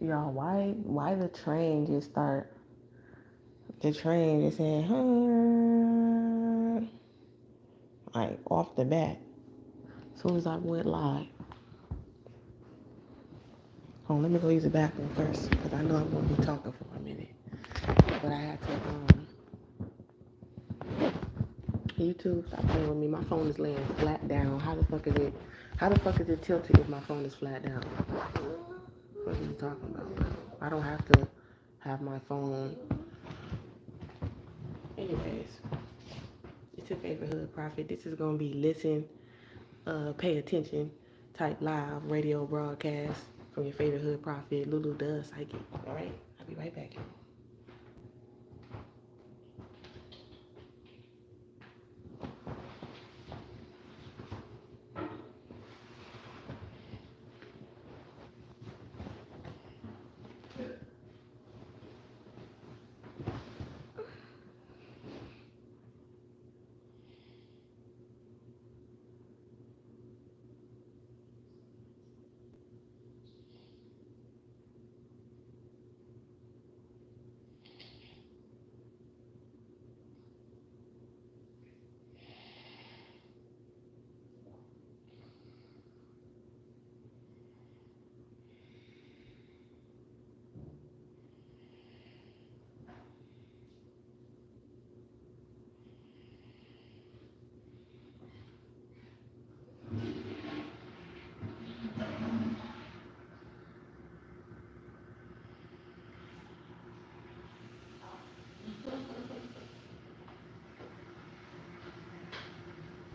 Y'all, why the train just start? The train just saying, like off the bat. As soon as I went live. Hold on, let me go use the bathroom first because I know I'm gonna be talking for a minute. But I had to YouTube, stop playing with me. My phone is laying flat down. How the fuck is it? How the fuck is it tilted if my phone is flat down? What are you talking about? I don't have to have my phone. Anyways, it's your favorite hood prophet. This is gonna be listen, pay attention, type live radio broadcast from your favorite hood prophet, Lulu Does Psychic. All right, I'll be right back.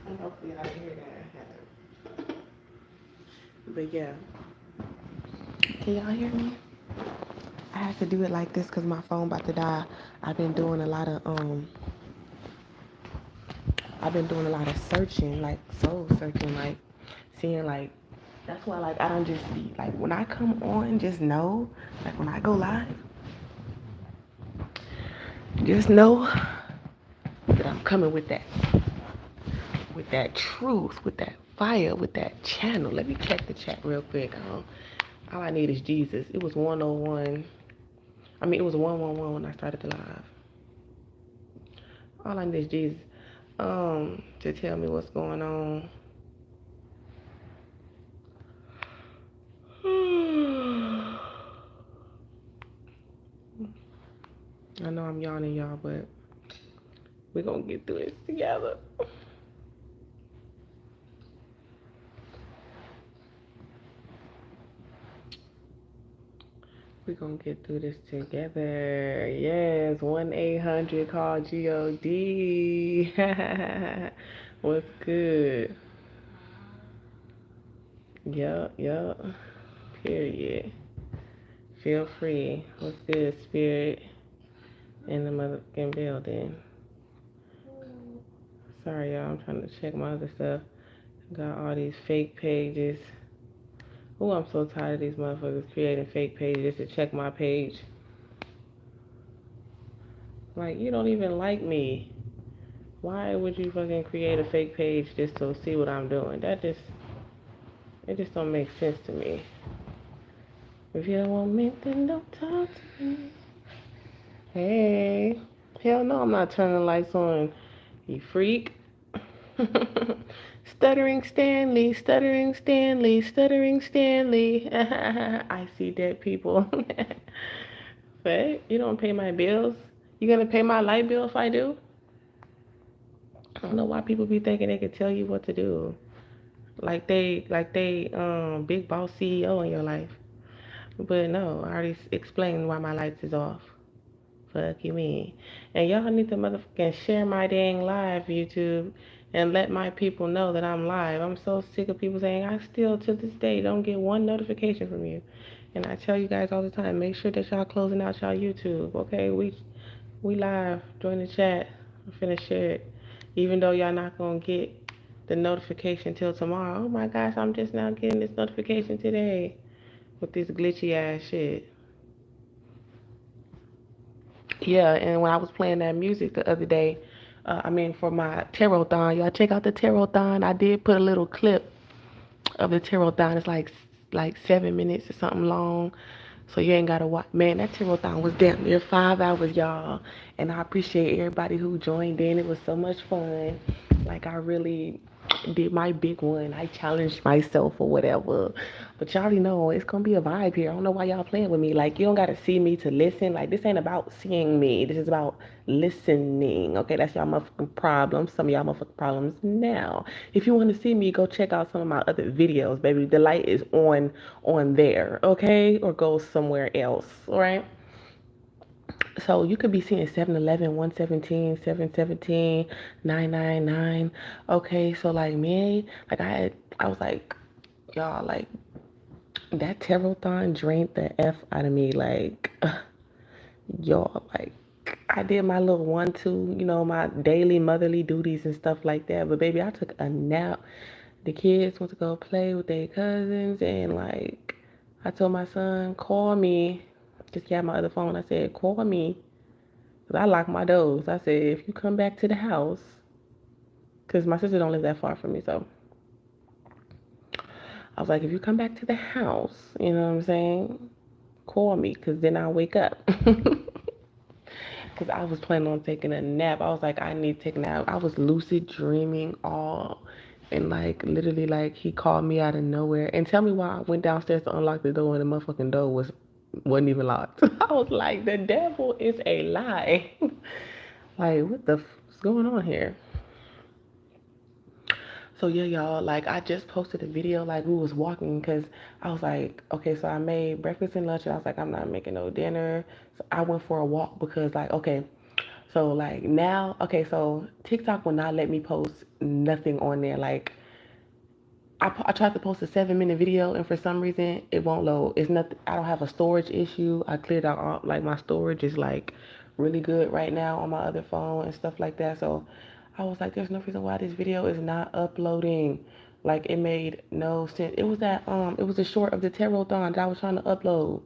And hopefully I hear that. But yeah, can y'all hear me? I have to do it like this because my phone about to die. I've been doing a lot of searching, like soul searching, like seeing like that's why like I don't just be like when I come on, just know like when I go live, just know that I'm coming with that truth, with that fire, with that channel. Let me check the chat real quick. All I need is Jesus. It was 101. I mean, it was 111 when I started the live. All I need is Jesus to tell me what's going on. I know I'm yawning, y'all, but we're going to get through this together. We're going to get through this together. Yes, 1-800 call GOD. What's good? Yup. Period. Feel free. What's good, spirit? In the motherfucking building. Sorry, y'all. I'm trying to check my other stuff. Got all these fake pages. Oh, I'm so tired of these motherfuckers creating fake pages to check my page. Like, you don't even like me. Why would you fucking create a fake page just to see what I'm doing? It just don't make sense to me. If you don't want me, then don't talk to me. Hey. Hell no, I'm not turning the lights on, you freak. Stuttering Stanley. I see dead people. But you don't pay my bills. You gonna pay my light bill if I do? I don't know why people be thinking they could tell you what to do. Like they big boss CEO in your life. But no, I already explained why my lights is off. Fuck you mean. And y'all need to motherfucking share my dang live, YouTube, and let my people know that I'm live. I'm so sick of people saying I still to this day don't get one notification from you. And I tell you guys all the time, make sure that y'all closing out y'all YouTube. Okay, we live. Join the chat. I'm finna share it. Even though y'all not gonna get the notification till tomorrow. Oh my gosh, I'm just now getting this notification today with this glitchy ass shit. Yeah, and when I was playing that music the other day, for my tarot-thon, y'all check out the tarot-thon. I did put a little clip of the tarot-thon. It's like 7 minutes or something long. So you ain't gotta watch. Man, that Tirothon was damn near 5 hours, y'all. And I appreciate everybody who joined in. It was so much fun. Like I really did my big one. I challenged myself or whatever. But y'all already know it's gonna be a vibe here. I don't know why y'all playing with me. Like you don't gotta see me to listen. Like this ain't about seeing me. This is about listening. Okay, that's y'all motherfucking problems. Some of y'all motherfucking problems now. If you want to see me, go check out some of my other videos, baby. The light is on there, okay? Or go somewhere else, all right? So you could be seeing 711, 117, 717, 999. Okay, so like me, like I was like, y'all, like that Terothon drained the F out of me. Like, y'all, like I did my little 1, 2, my daily motherly duties and stuff like that. But baby, I took a nap. The kids went to go play with their cousins, and like I told my son, call me. Just got my other phone. I said, call me. Cause I locked my doors. I said, if you come back to the house, cause my sister don't live that far from me, so I was like, if you come back to the house, you know what I'm saying, call me, cause then I'll wake up. Cause I was planning on taking a nap. I was like, I need to take a nap. I was lucid dreaming all, and like literally, like he called me out of nowhere. And tell me why I went downstairs to unlock the door, and the motherfucking door wasn't even locked. I was like, the devil is a lie. Like, what the what's going on here? So yeah, y'all, like I just posted a video like we was walking because I was like, okay, so I made breakfast and lunch and I was like, I'm not making no dinner. So I went for a walk because like, okay, so like now, okay, so TikTok will not let me post nothing on there. Like I tried to post a 7-minute video and for some reason it won't load. It's nothing. I don't have a storage issue. I cleared out all, like my storage is like really good right now on my other phone and stuff like that. So I was like, there's no reason why this video is not uploading. Like it made no sense. It was a short of the Tarot-thon that I was trying to upload.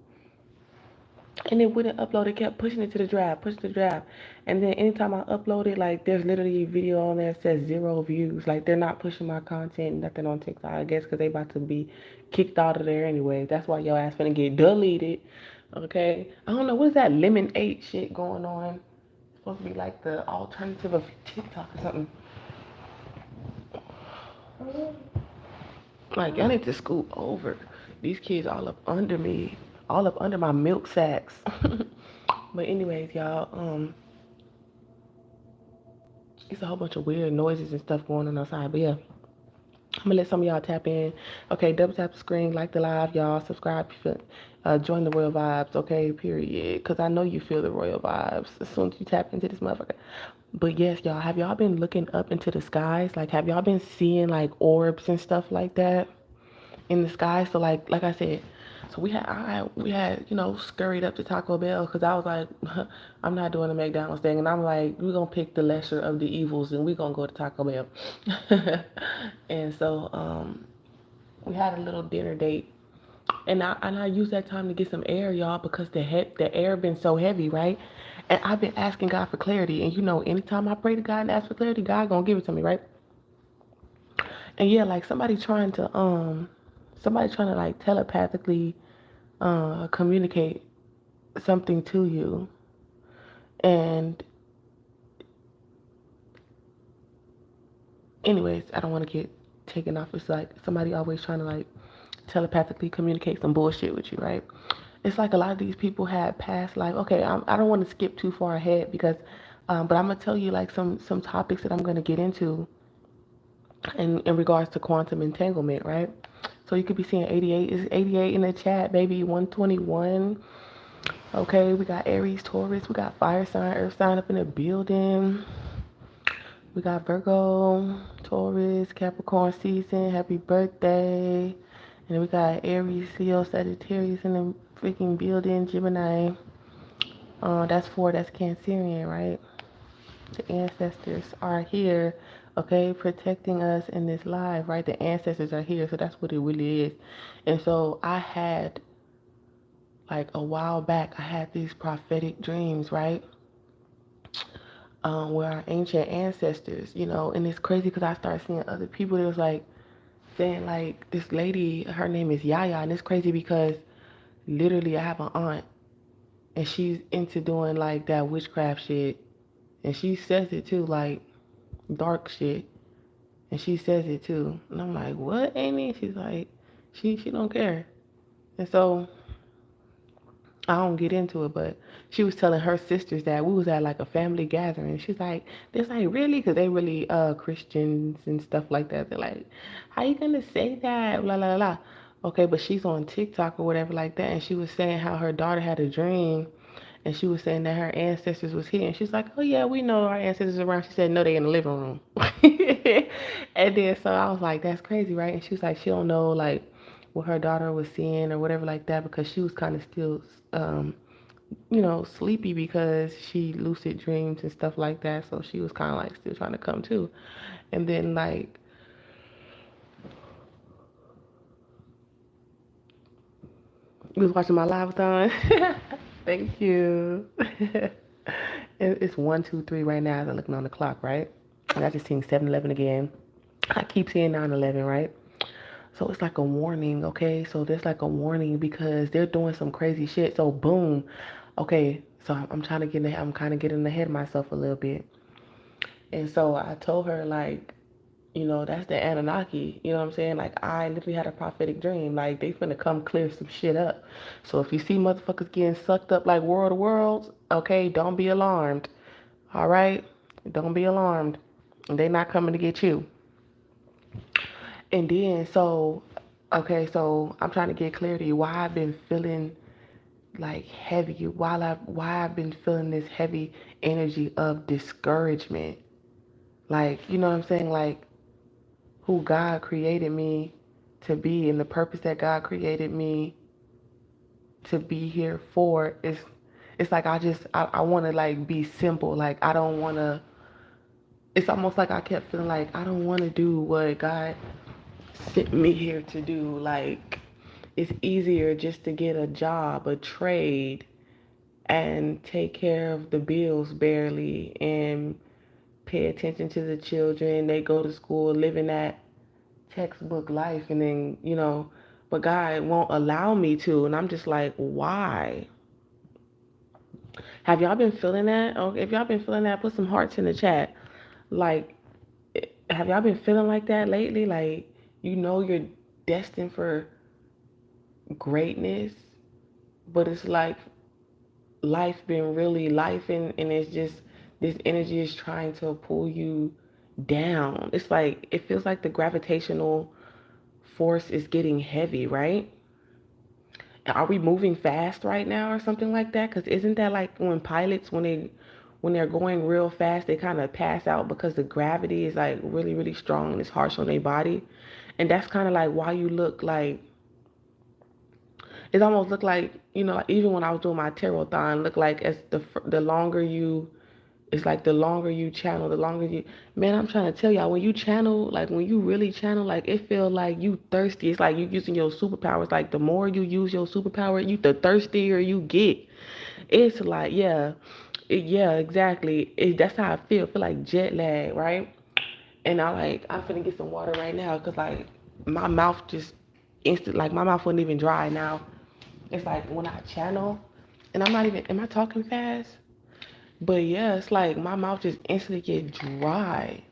And it wouldn't upload. It kept pushing it to the drive, pushing the drive. And then anytime I upload it, like there's literally a video on there that says 0 views. Like they're not pushing my content, nothing on TikTok, I guess, because they about to be kicked out of there anyway. That's why your ass finna get deleted. Okay? I don't know, what is that Lemon 8 shit going on? It's supposed to be like the alternative of TikTok or something. Like, y'all need to scoot over. These kids all up under me, all up under my milk sacks. But anyways, y'all, it's a whole bunch of weird noises and stuff going on outside. But yeah, I'm gonna let some of y'all tap in. Okay, double tap the screen, like the live, y'all. Subscribe, join the royal vibes. Okay, period. Cause I know you feel the royal vibes as soon as you tap into this motherfucker. But yes, y'all, have y'all been looking up into the skies? Like, have y'all been seeing like orbs and stuff like that in the sky? So like I said, so we had scurried up to Taco Bell because I was like, I'm not doing a McDonald's thing, and I'm like, we're gonna pick the lesser of the evils and we're gonna go to Taco Bell. And so we had a little dinner date, and I used that time to get some air, y'all, because the air been so heavy, right? And I've been asking God for clarity, and anytime I pray to God and ask for clarity, God gonna give it to me, right? And yeah, like somebody trying to like telepathically communicate something to you. And anyways, I don't want to get taken off. It's like somebody always trying to like telepathically communicate some bullshit with you, right? It's like a lot of these people had past life. Okay, I don't want to skip too far ahead because, but I'm gonna tell you like some topics that I'm gonna get into in regards to quantum entanglement, right? So you could be seeing 88. Is 88 in the chat, baby? 121. Okay, we got Aries, Taurus, we got fire sign, earth sign up in the building. We got Virgo, Taurus, Capricorn season, happy birthday. And then we got Aries, Leo, Sagittarius in the freaking building, Gemini. That's 4, that's Cancerian, right? The ancestors are here, okay, protecting us in this life, right? The ancestors are here, so that's what it really is. And so I had, like a while back, I had these prophetic dreams, right? Where our ancient ancestors, and it's crazy because I started seeing other people that was like saying like this lady, her name is Yaya, and it's crazy because literally, I have an aunt, and she's into doing like that witchcraft shit, and she says it too, like dark shit, and she says it too, and I'm like, what, Amy? She's like, she don't care, and so I don't get into it, but she was telling her sisters that we was at like a family gathering. She's like, "This like really?" Because they really Christians and stuff like that. They're like, "How you gonna say that?" Blah blah blah. Okay, but she's on TikTok or whatever like that, and she was saying how her daughter had a dream, and she was saying that her ancestors was here, and she's like, "Oh yeah, we know our ancestors around." She said, "No, they in the living room." And then so I was like, "That's crazy, right?" And she was like, she don't know like what her daughter was seeing or whatever like that because she was kind of still um sleepy because she lucid dreams and stuff like that. So she was kind of like still trying to come to. And then like you was watching my live thon. Thank you. It's 1, 2, 3 right now. As I'm looking on the clock, right? And I just seen 7-Eleven again. I keep seeing 9-11, right? So it's like a warning, okay? So there's like a warning because they're doing some crazy shit. So boom, okay. So I'm trying to get in. I'm kind of getting ahead of myself a little bit. And so I told her like, that's the Anunnaki. You know what I'm saying? Like I literally had a prophetic dream. Like they finna come clear some shit up. So if you see motherfuckers getting sucked up like World of Worlds, okay, don't be alarmed. All right, don't be alarmed. They not coming to get you. And then so, okay, so I'm trying to get clarity why I've been feeling like heavy, why I've been feeling this heavy energy of discouragement. Like, you know what I'm saying? Like who God created me to be and the purpose that God created me to be here for is it's like I want to like be simple. Like I don't want to it's almost like I kept feeling like I don't want to do what God sent me here to do. Like it's easier just to get a job, a trade, and take care of the bills barely and pay attention to the children. They go to school, living that textbook life, and then, but God won't allow me to. And I'm just like, why? Have y'all been feeling that? Okay, if y'all been feeling that, put some hearts in the chat. Like, have y'all been feeling like that lately? Like, you're destined for greatness, but it's like life been really life, and it's just this energy is trying to pull you down. It's like it feels like the gravitational force is getting heavy, right? Are we moving fast right now or something like that? Because isn't that like when pilots when they're going real fast they kind of pass out because the gravity is like really really strong and it's harsh on their body, and that's kind of like why you look like it almost looked like even when I was doing my tarot-thon, look like as the longer you it's like the longer you channel, the longer you, man, I'm trying to tell y'all, when you channel, like when you really channel, like it feel like you thirsty. It's like you using your superpowers. Like the more you use your superpower, the thirstier you get. It's like, yeah, yeah, exactly. That's how I feel. I feel like jet lag, right? And I'm finna get some water right now because like my mouth just like my mouth wasn't even dry now. It's like when I channel, and I'm not even, am I talking fast? But yeah, it's like my mouth just instantly get dry.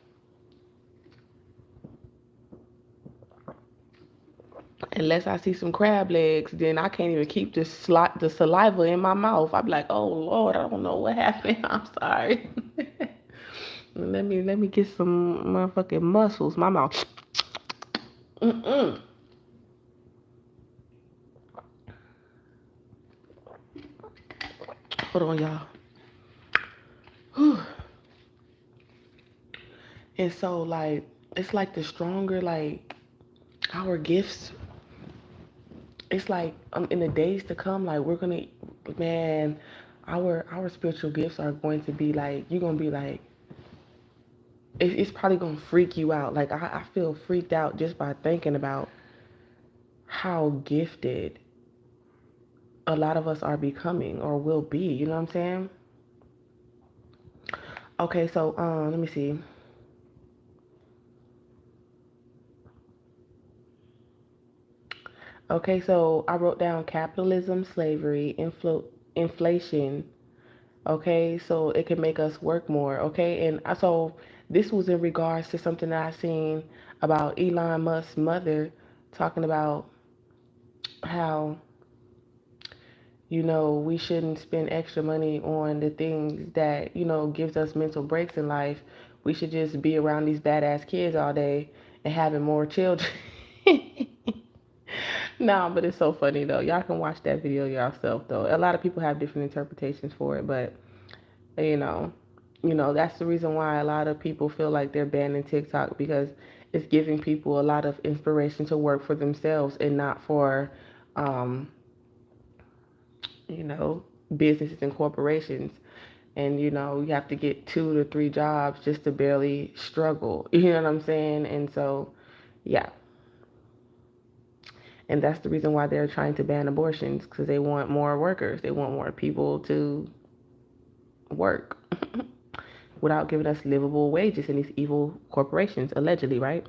Unless I see some crab legs, then I can't even keep the saliva in my mouth. I'm like, oh Lord, I don't know what happened. I'm sorry. let me get some motherfucking muscles. My mouth. Mm-mm. Hold on, y'all. Whew. And so like it's like the stronger like our gifts, it's like in the days to come, like we're gonna, man, our spiritual gifts are going to be like, you're gonna be like, it's probably gonna freak you out. Like I feel freaked out just by thinking about how gifted a lot of us are becoming or will be. You know what I'm saying? Okay, so let me see. Okay, so I wrote down capitalism, slavery, inflation. Okay, so it can make us work more. Okay, and so this was in regards to something that I seen about Elon Musk's mother talking about how, we shouldn't spend extra money on the things that, gives us mental breaks in life. We should just be around these badass kids all day and having more children. No, but it's so funny though. Y'all can watch that video yourself though. A lot of people have different interpretations for it, but you know, that's the reason why a lot of people feel like they're banning TikTok, because it's giving people a lot of inspiration to work for themselves and not for um, you know, businesses and corporations. And you have to get 2 to 3 jobs just to barely struggle. You know what I'm saying? And so, yeah. And that's the reason why they're trying to ban abortions, because they want more workers. They want more people to work without giving us livable wages in these evil corporations, allegedly, right?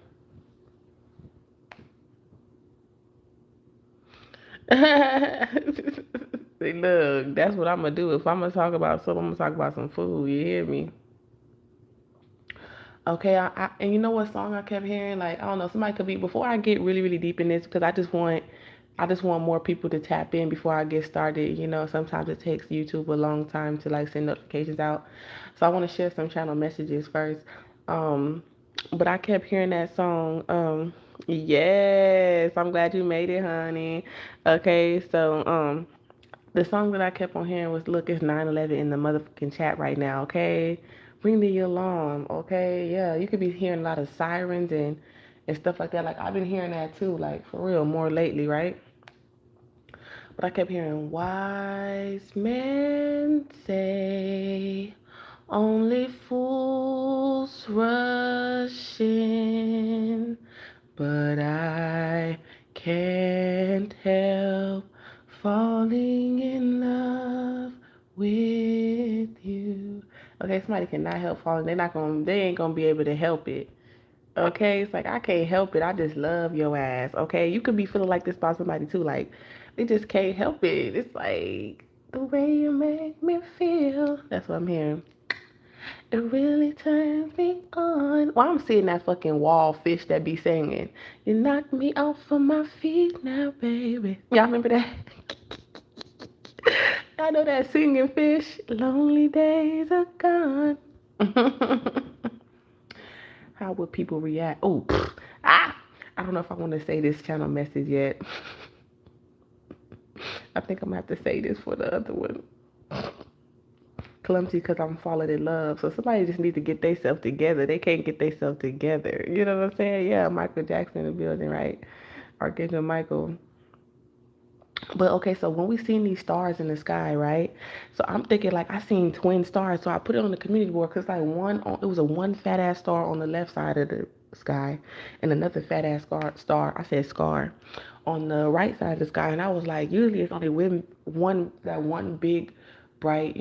See, look, that's what I'm gonna do. If I'm gonna talk about something, I'm gonna talk about some food. You hear me? Okay, and you know what song I kept hearing? Like, I don't know, somebody could be, before I get really, really deep in this, because I just want more people to tap in before I get started. Sometimes it takes YouTube a long time to like send notifications out. So I want to share some channel messages first. Um, but I kept hearing that song. Yes, I'm glad you made it, honey. Okay, so the song that I kept on hearing was, "Look, it's 9/11 in the motherfucking chat right now." Okay, ring the alarm. Okay, yeah, you could be hearing a lot of sirens and stuff like that. Like, I've been hearing that too, like for real, more lately, right? But I kept hearing wise men say only fools rush in, but I can't help falling in love with you. Okay, somebody cannot help falling. They ain't gonna be able to help it. Okay, it's like, I can't help it. I just love your ass. Okay, you could be feeling like this about somebody too. Like, they just can't help it. It's like the way you make me feel. That's what I'm hearing. It really turns me on. Well, I'm seeing that fucking wall fish that be singing. You knock me off of my feet now, baby. Y'all remember that? I know that singing fish. Lonely days are gone. How would people react? Oh, ah! I don't know if I want to say this channel message yet. I think I'm gonna have to say this for the other one. Clumsy because I'm falling in love. So somebody just need to get themselves together. They can't get themselves together. You know what I'm saying? Yeah, Michael Jackson in the building, right? Archangel Michael. But okay, so when we seen these stars in the sky, right? So I'm thinking like I seen twin stars. So I put it on the community board because like it was a one fat ass star on the left side of the sky, and another fat ass star. I said scar on the right side of the sky, and I was like, usually it's only one big bright,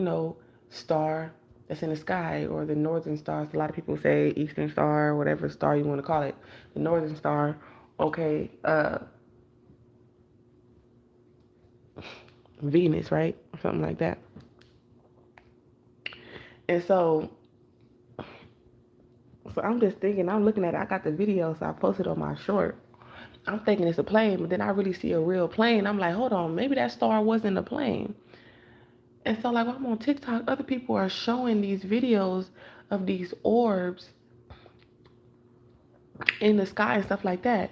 star that's in the sky, or the northern stars. A lot of people say eastern star, whatever star you want to call it, the northern star. Okay, Venus, right? Or something like that. And so I'm just thinking, I'm looking at it, I got the video, so I posted on my short. I'm thinking it's a plane, but then I really see a real plane. I'm like, hold on, maybe that star wasn't a plane. And so like, when I'm on TikTok, other people are showing these videos of these orbs in the sky and stuff like that.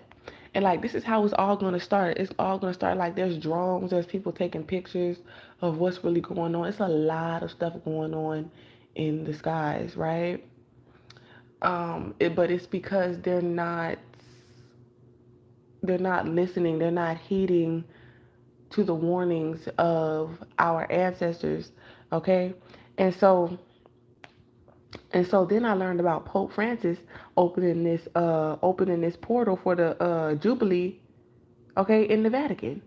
And like, this is how it's all gonna start. It's all gonna start like, there's drones, there's people taking pictures of what's really going on. It's a lot of stuff going on in the skies, right? But it's because they're not listening, they're not heeding to the warnings of our ancestors. Okay, and so then I learned about Pope Francis opening this portal for the Jubilee, okay, in the Vatican,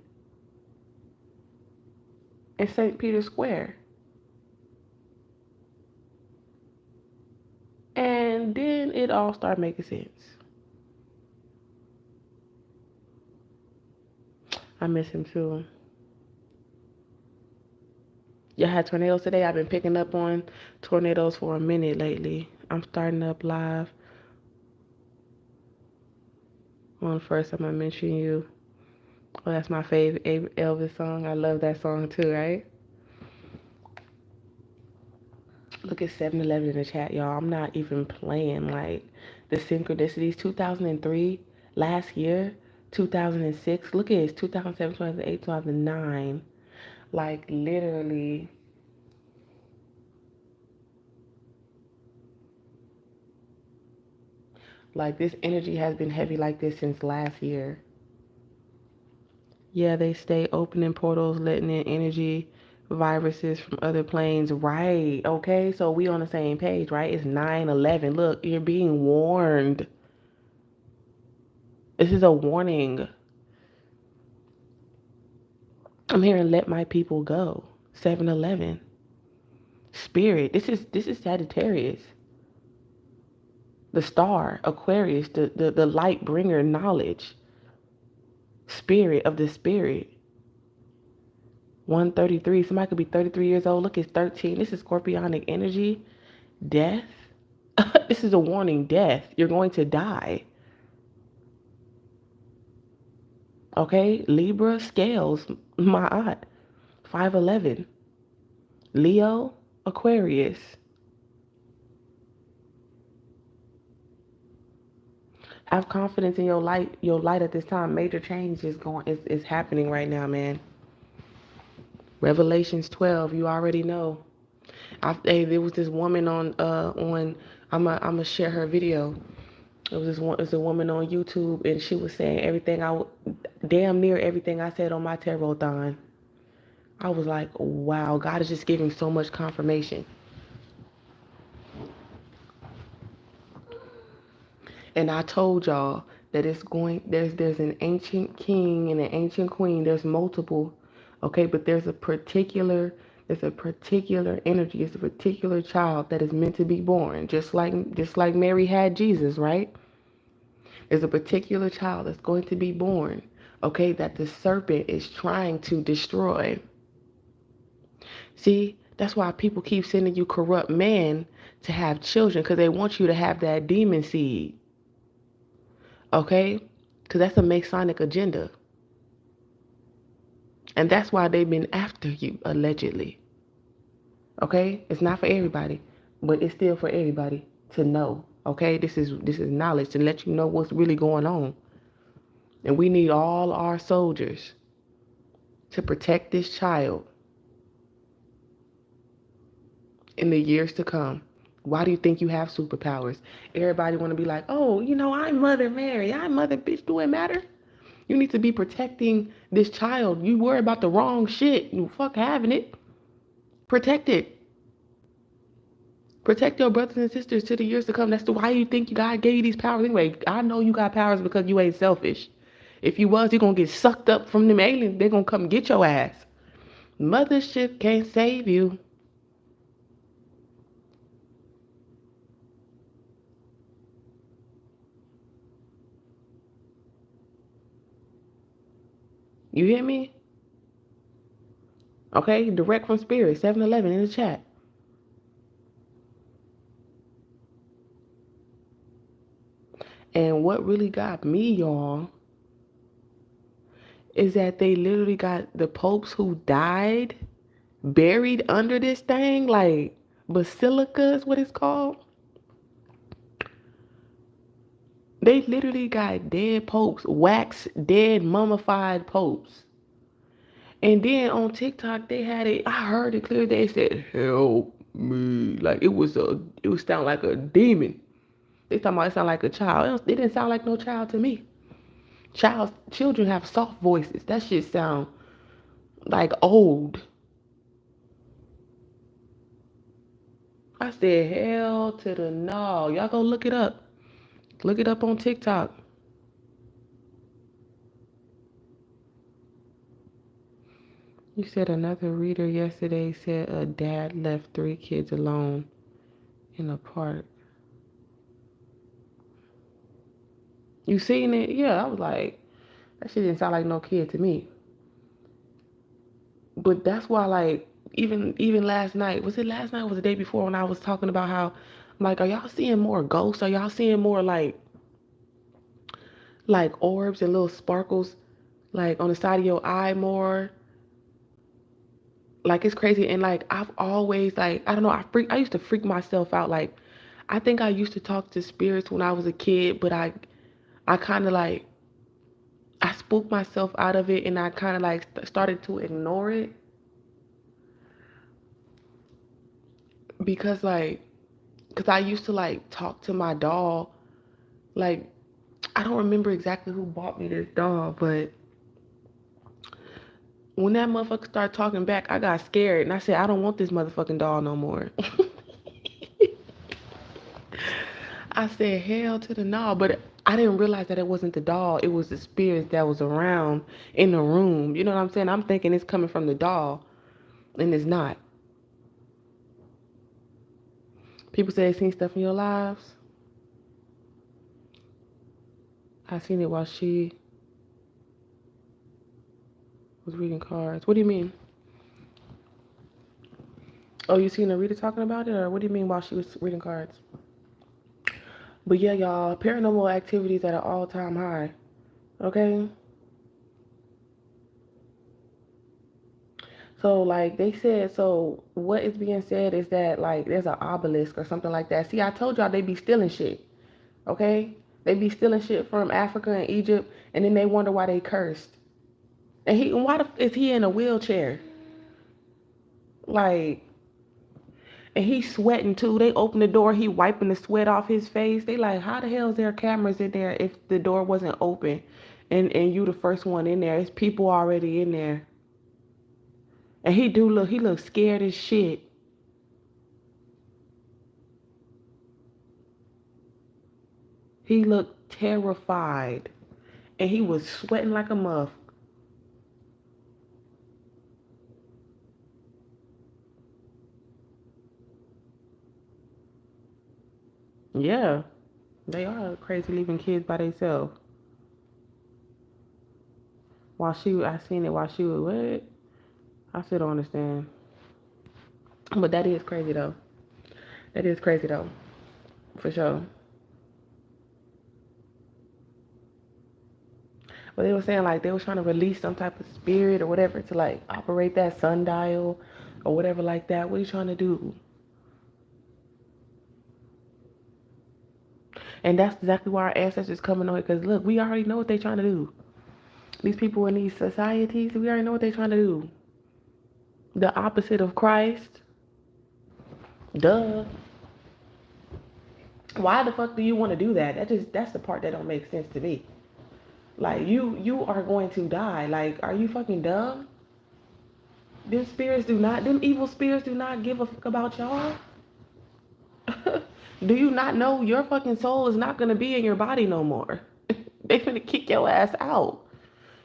in St. Peter's Square. And then it all started making sense. I miss him too. Y'all had tornadoes today? I've been picking up on tornadoes for a minute lately. I'm starting up live. On first, I'm gonna mention you. Oh, that's my favorite Elvis song. I love that song too, right? Look at 7-Eleven in the chat, y'all. I'm not even playing. Like, the synchronicities. 2003, last year, 2006. Look at it. 2007, 2008, 2009. Like, literally. Like, this energy has been heavy like this since last year. Yeah, they stay opening portals, letting in energy, viruses from other planes. Right. Okay, so we on the same page, right? It's 9/11. Look, you're being warned. This is a warning. I'm here and let my people go. 7-Eleven. Spirit. This is Sagittarius. The star, Aquarius, the light bringer, knowledge. Spirit of the spirit. 133. Somebody could be 33 years old. Look, it's 13. This is scorpionic energy. Death. This is a warning. Death. You're going to die. Okay? Libra, scales. My aunt. 5'11". Leo, Aquarius. Have confidence in your light at this time. Major change is happening right now, man. Revelations 12, you already know. Hey, there was this woman on I'm gonna share her video. It was a woman on YouTube, and she was saying damn near everything I said on my tarot-thon. I was like, wow, God is just giving so much confirmation. And I told y'all that there's an ancient king and an ancient queen. There's multiple, okay, but there's a particular energy. It's a particular child that is meant to be born, just like Mary had Jesus, right? There's a particular child that's going to be born, okay, that the serpent is trying to destroy. See, that's why people keep sending you corrupt men to have children, because they want you to have that demon seed. Okay? Because that's a Masonic agenda. And that's why they've been after you, allegedly. Okay? It's not for everybody, but it's still for everybody to know. Okay? This is knowledge to let you know what's really going on. And we need all our soldiers to protect this child in the years to come. Why do you think you have superpowers? Everybody want to be like, oh, I'm Mother Mary. I'm Mother Bitch. Do it matter? You need to be protecting this child. You worry about the wrong shit. You fuck having it. Protect it. Protect your brothers and sisters to the years to come. That's why you think God gave you these powers anyway. I know you got powers because you ain't selfish. If you was, you're going to get sucked up from them aliens. They're going to come get your ass. Mothership can't save you. You hear me? Okay, direct from Spirit, 7-Eleven in the chat. And what really got me, y'all, is that they literally got the popes who died buried under this thing, like basilica is what it's called. They literally got dead popes, wax dead mummified popes. And then on TikTok they had it, I heard it clear, they said, help me. Like it was sound like a demon. They talking about it sound like a child. It didn't sound like no child to me. Children have soft voices. That shit sound like old. I said, hell to the no. Y'all go look it up. Look it up on TikTok. You said another reader yesterday said a dad left 3 kids alone in a park. You seen it? Yeah, I was like, that shit didn't sound like no kid to me. But that's why, like, even last night, was it last night or was it the day before when I was talking about how, like, are y'all seeing more ghosts? Are y'all seeing more like orbs and little sparkles like on the side of your eye more? Like it's crazy. And like I've always like I don't know, I used to freak myself out. Like I think I used to talk to spirits when I was a kid, but I kind of like I spooked myself out of it and I kind of like started to ignore it because like because I used to like talk to my doll. Like I don't remember exactly who bought me this doll, but when that motherfucker started talking back, I got scared and I said, I don't want this motherfucking doll no more. I said, hell to the no, but I didn't realize that it wasn't the doll. It was the spirit that was around in the room. You know what I'm saying? I'm thinking it's coming from the doll, and it's not. People say they seen stuff in your lives. I seen it while she was reading cards. What do you mean? Oh, you seen Narita talking about it, or what do you mean while she was reading cards? But yeah, y'all, paranormal activities at an all-time high. Okay? So like they said, so what is being said is that like there's an obelisk or something like that. See, I told y'all they be stealing shit. Okay? They be stealing shit from Africa and Egypt, and then they wonder why they cursed. And why is he in a wheelchair? Like, and he's sweating too. They open the door, he wiping the sweat off his face. They like, how the hell is there cameras in there if the door wasn't open, and you the first one in there? It's people already in there. And he looks scared as shit. He looked terrified, and he was sweating like a muff. Yeah, they are crazy leaving kids by themselves. I seen it while she was what? I still don't understand. But that is crazy though. That is crazy though, for sure. But they were saying like they was trying to release some type of spirit or whatever to like operate that sundial or whatever like that. What are you trying to do? And that's exactly why our ancestors coming on here. Because look, we already know what they're trying to do. These people in these societies, we already know what they're trying to do. The opposite of Christ. Duh. Why the fuck do you want to do that? That's the part that don't make sense to me. Like you are going to die. Like, are you fucking dumb? Them evil spirits do not give a fuck about y'all. Do you not know your fucking soul is not gonna be in your body no more? They finna kick your ass out.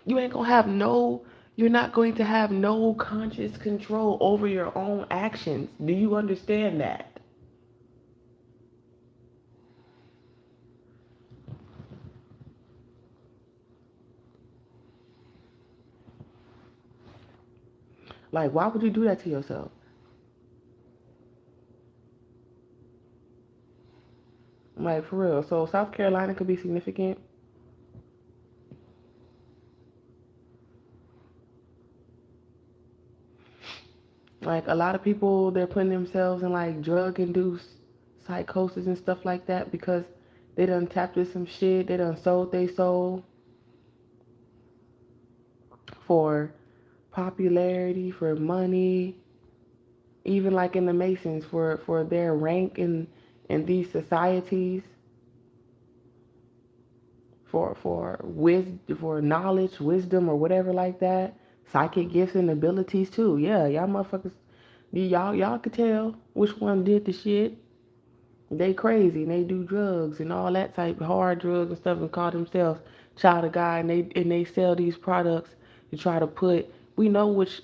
You ain't gonna have no, you're not going to have no conscious control over your own actions. Do you understand that? Like, why would you do that to yourself? Like, for real. So, South Carolina could be significant. Like, a lot of people, they're putting themselves in like drug induced psychosis and stuff like that because they done tapped into some shit. They done sold their soul for popularity, for money, even like in the Masons for their rank in these societies, for knowledge, wisdom, or whatever like that. Psychic gifts and abilities too. Yeah, y'all motherfuckers, y'all could tell which one did the shit. They crazy and they do drugs and all that type of hard drugs and stuff and call themselves child of God, and they sell these products to try to put we know which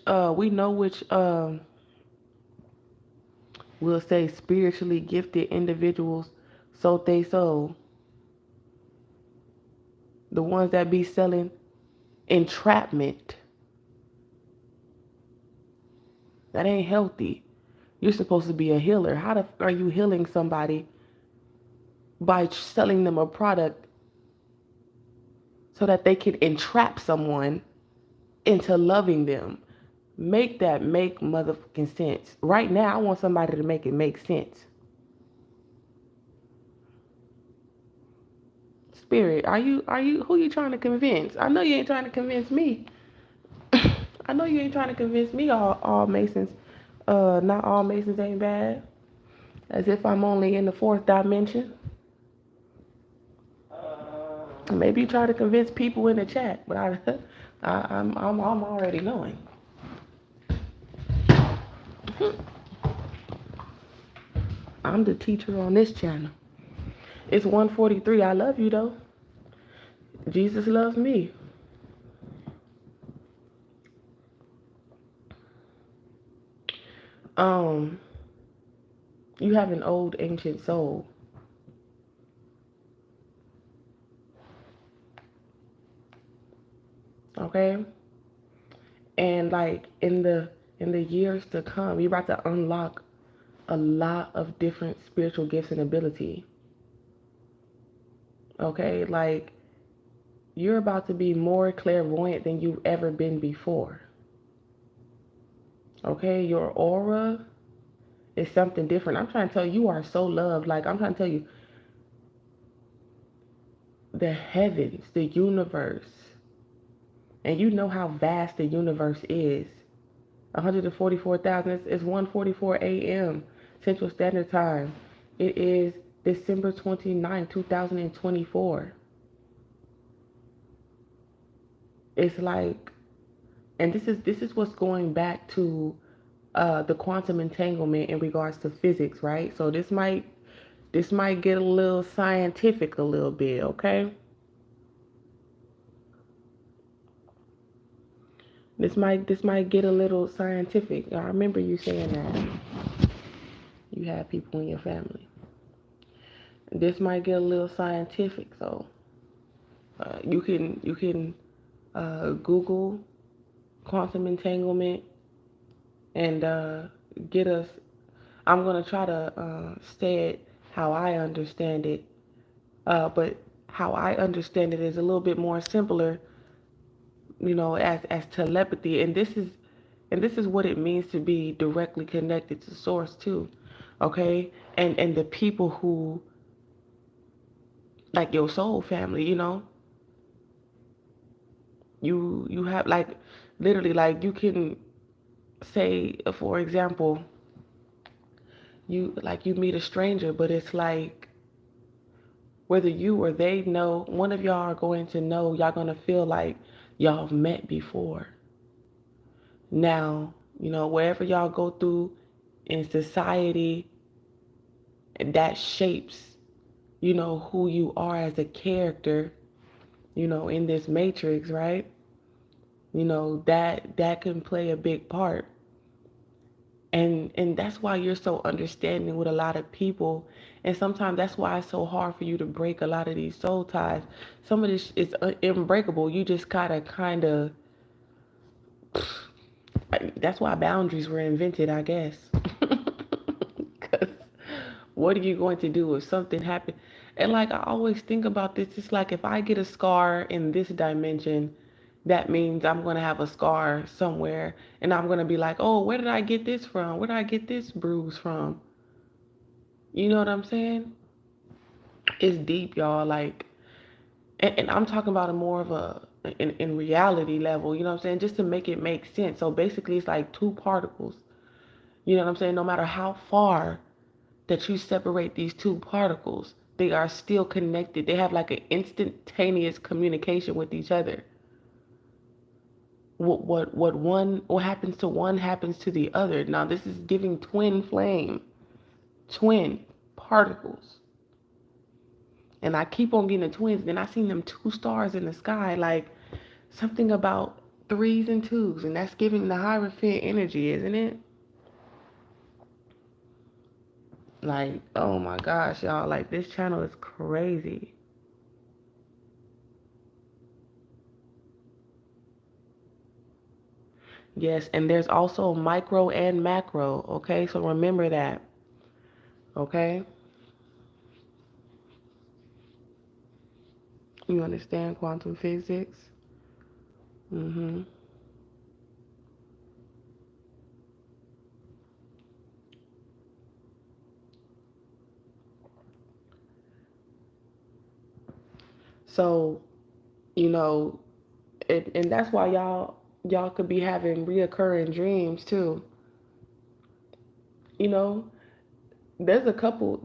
we'll say spiritually gifted individuals sold they soul. The ones that be selling entrapment. That ain't healthy. You're supposed to be a healer. How the are you healing somebody by selling them a product so that they can entrap someone into loving them? Make that make motherfucking sense. Right now, I want somebody to make it make sense. Spirit, are you who you trying to convince? I know you ain't trying to convince me. I know you ain't trying to convince me all Masons. Not all Masons ain't bad. As if I'm only in the fourth dimension. Maybe you try to convince people in the chat, but I'm already knowing. I'm the teacher on this channel. It's 1:43. I love you though. Jesus loves me. Um, you have an old ancient soul. Okay? And like in the years to come, you're about to unlock a lot of different spiritual gifts and ability. Okay? Like you're about to be more clairvoyant than you've ever been before. Okay? Your aura is something different. I'm trying to tell you, you are so loved. Like I'm trying to tell you, the heavens, the universe, and you know how vast the universe is. 144,000 is 1:44 a.m. Central Standard Time. It is December 29, 2024. It's like, and this is what's going back to the quantum entanglement in regards to physics, right? So this might get a little scientific a little bit, okay? This might get a little scientific. I remember you saying that you have people in your family. This might get a little scientific, so you can Google quantum entanglement and get us. I'm gonna try to say it how I understand it, but how I understand it is a little bit more simpler, as telepathy, and this is what it means to be directly connected to source too, okay? And the people who like your soul family, you have like literally like you can say for example you meet a stranger, but it's like whether you or they know, one of y'all are going to know, y'all going to feel like y'all have met before. Now, wherever y'all go through in society, that shapes, who you are as a character, in this matrix, right? That can play a big part. And that's why you're so understanding with a lot of people, and sometimes that's why it's so hard for you to break a lot of these soul ties. Some of this is unbreakable. You just gotta kind of, that's why boundaries were invented, I guess. Because what are you going to do if something happened? And like I always think about this, it's like if I get a scar in this dimension, that means I'm going to have a scar somewhere, and I'm going to be like, oh, where did I get this from? Where did I get this bruise from? You know what I'm saying? It's deep, y'all. Like, and I'm talking about a more of a in reality level. You know what I'm saying? Just to make it make sense. So basically, it's like two particles. You know what I'm saying? No matter how far that you separate these two particles, they are still connected. They have like an instantaneous communication with each other. What happens to one happens to the other. Now this is giving twin flame, twin particles. And I keep on getting the twins. Then I seen them two stars in the sky, like something about threes and twos, and that's giving the Hierophant energy, isn't it? Like, oh my gosh, y'all, like this channel is crazy. Yes, and there's also micro and macro, okay? So remember that, okay? You understand quantum physics? Mm-hmm. So, you know, and that's why y'all could be having reoccurring dreams too. You know, there's a couple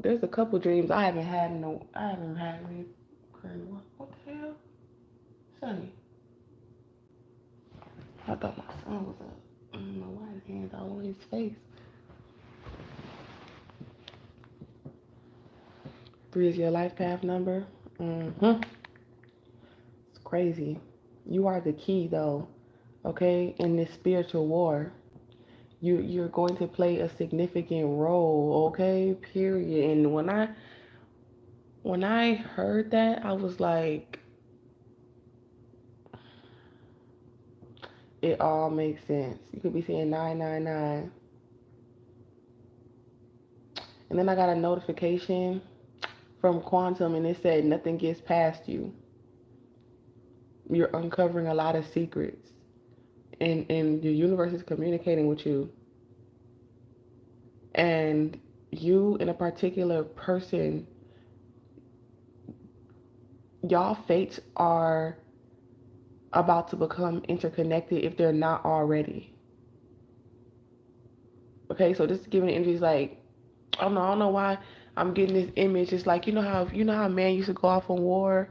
dreams I haven't had reoccurring. What the hell? Sonny. I thought my son was up. I don't know why his hands all on his face. 3 is your life path number. Mm-hmm. It's crazy. You are the key though, okay, in this spiritual war. You're going to play a significant role, okay? Period. And when I heard that, I was like, it all makes sense. You could be saying 999. And then I got a notification from Quantum and it said nothing gets past you. You're uncovering a lot of secrets. And your universe is communicating with you. And you and a particular person, y'all fates are about to become interconnected if they're not already. Okay, so just giving the energy is like, I don't know why I'm getting this image. It's like you know how man used to go off on war,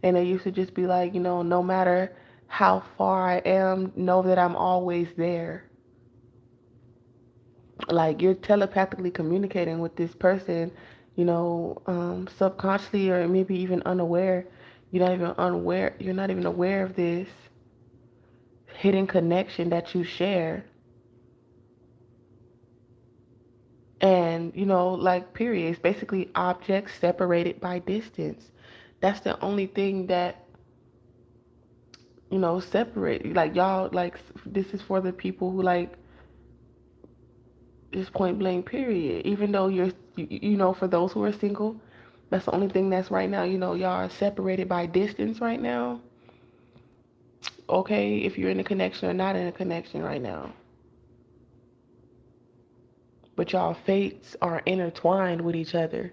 and they used to just be like, no matter how far I am, know that I'm always there. Like you're telepathically communicating with this person, subconsciously or maybe even unaware. You're not even aware of this hidden connection that you share. And, like, period. It's basically objects separated by distance. That's the only thing that, separate. Like, y'all, like, this is for the people who, like, just point blank, period. Even though for those who are single, that's the only thing that's right now, y'all are separated by distance right now. Okay, if you're in a connection or not in a connection right now. But y'all fates are intertwined with each other.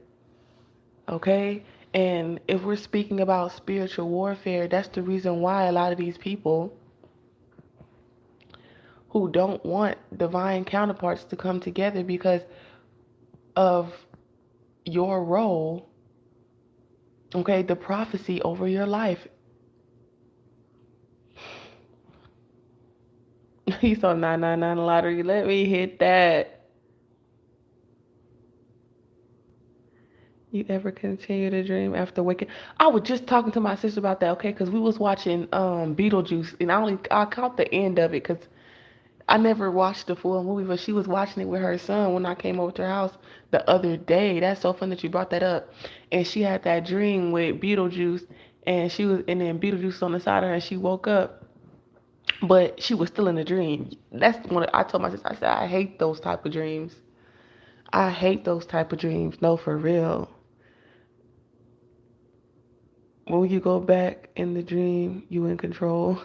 Okay? And if we're speaking about spiritual warfare, that's the reason why a lot of these people who don't want divine counterparts to come together because of your role, okay, the prophecy over your life. He saw 999 lottery. Let me hit that. You ever continue to dream after waking? I was just talking to my sister about that, okay? Because we was watching Beetlejuice, and I caught the end of it because I never watched the full movie, but she was watching it with her son when I came over to her house the other day. That's so fun that you brought that up. And she had that dream with Beetlejuice, and then Beetlejuice on the side of her, and she woke up, but she was still in the dream. That's when I told my sister, I said, I hate those type of dreams. I hate those type of dreams. No, for real. When you go back in the dream, you in control.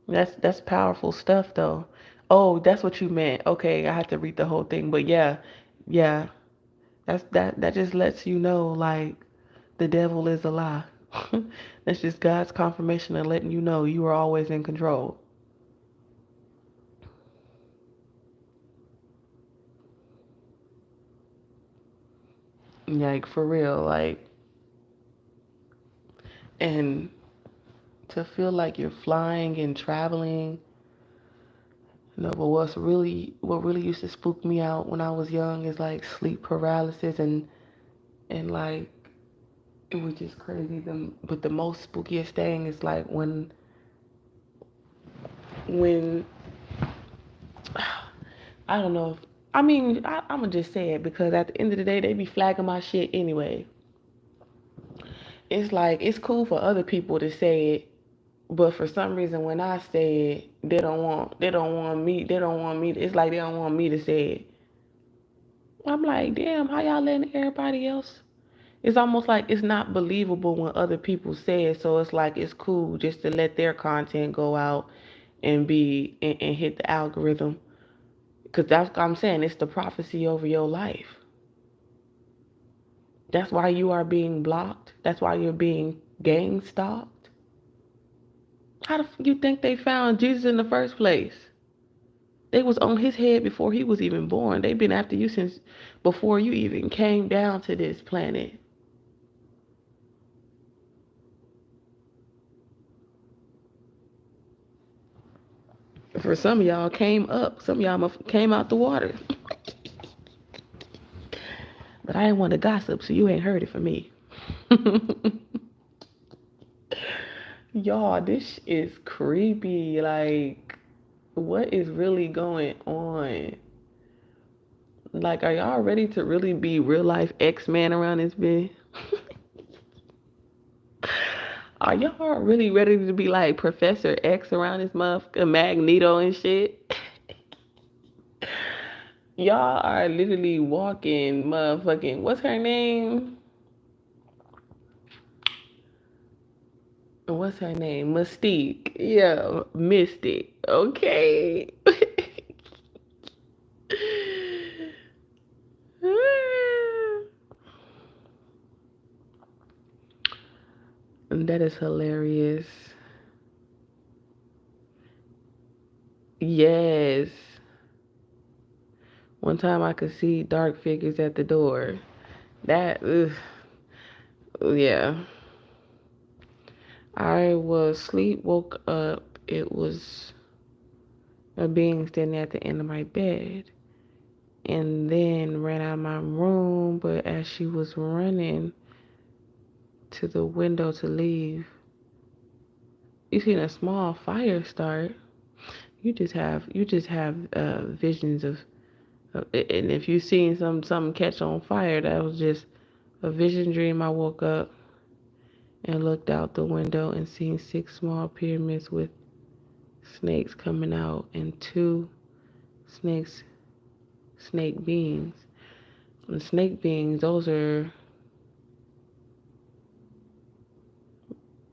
That's powerful stuff though. Oh, that's what you meant. Okay, I had to read the whole thing, but yeah, yeah. That just lets you know like the devil is a lie. That's just God's confirmation of letting you know you are always in control. Like for real, like and to feel like you're flying and traveling. But what really used to spook me out when I was young is like sleep paralysis and like it was just crazy. But the most spookiest thing is like when I don't know if I mean I'm gonna just say it because at the end of the day they be flagging my shit anyway. it's like it's cool for other people to say it, but for some reason when I say it, they don't want me. It's like they don't want me to say it. I'm like, damn, how y'all letting everybody else? It's almost like it's not believable when other people say it, so it's like it's cool just to let their content go out and be and hit the algorithm. Because that's what I'm saying. It's the prophecy over your life. That's why you are being blocked. That's why you're being gang stalked. How the you think they found Jesus in the first place? They was on his head before he was even born. They've been after you since before you even came down to this planet. For some of y'all came up. Some of y'all came out the water. But I ain't want to gossip, so you ain't heard it from me. Y'all, this is creepy. Like, what is really going on? Like, are y'all ready to really be real life X-Men around this bitch? Are y'all really ready to be like Professor X around this motherfucker, Magneto and shit? Y'all are literally walking motherfucking, what's her name? What's her name? Mystique. Yeah, Mystic. Okay. That is hilarious. Yes. One time I could see dark figures at the door. That, ugh, yeah. I was asleep, woke up. It was a being standing at the end of my bed. And then ran out of my room. But as she was running to the window to leave, you seen a small fire start. You just have visions of, and if you seen something catch on fire, that was just a vision dream. I woke up and looked out the window and seen 6 small pyramids with snakes coming out and 2 snake beings. And snake beings, those are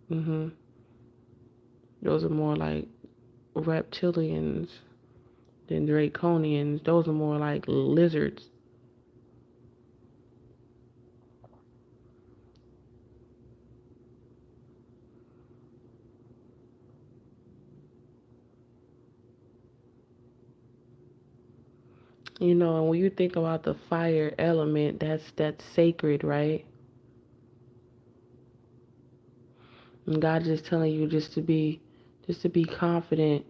mhm, those are more like reptilians than draconians. Those are more like lizards. You know, and when you think about the fire element, that's sacred, right? And God just telling you just to be confident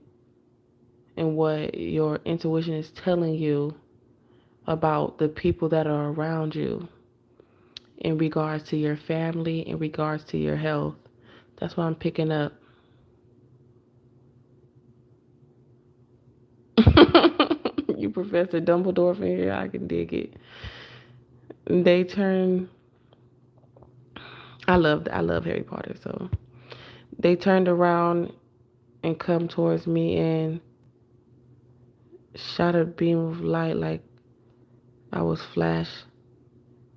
in what your intuition is telling you about the people that are around you in regards to your family, in regards to your health. That's what I'm picking up. You Professor Dumbledore from here, I can dig it. They turn I love Harry Potter, so they turned around and come towards me and shot a beam of light like I was Flash.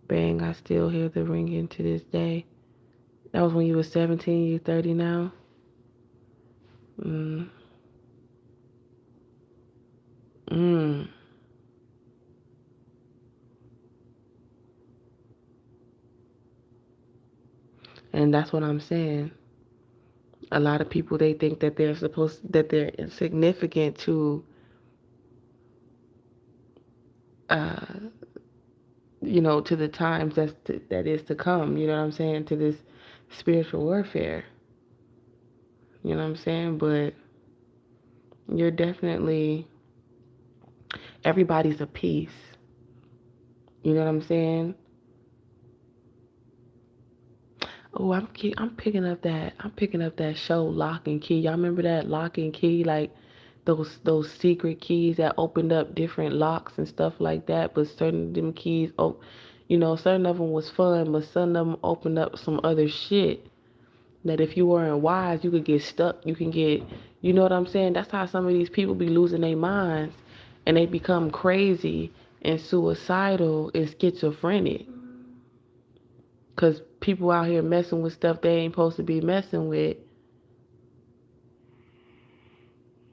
Bang, I still hear the ringing to this day. That was when you were 17, you 30 now? Mm. Mm. And that's what I'm saying. A lot of people, they think that they're insignificant to, uh, to the times that is to come. You know what I'm saying? To this spiritual warfare. You know what I'm saying? But you're definitely, everybody's a piece. You know what I'm saying? Oh, I'm picking up that show Lock and Key. Y'all remember that Lock and Key, like those secret keys that opened up different locks and stuff like that. But certain of them keys, You know, certain of them was fun, but some of them opened up some other shit that if you weren't wise, you could get stuck. You can get, you know what I'm saying? That's how some of these people be losing their minds and they become crazy and suicidal and schizophrenic. Because people out here messing with stuff they ain't supposed to be messing with.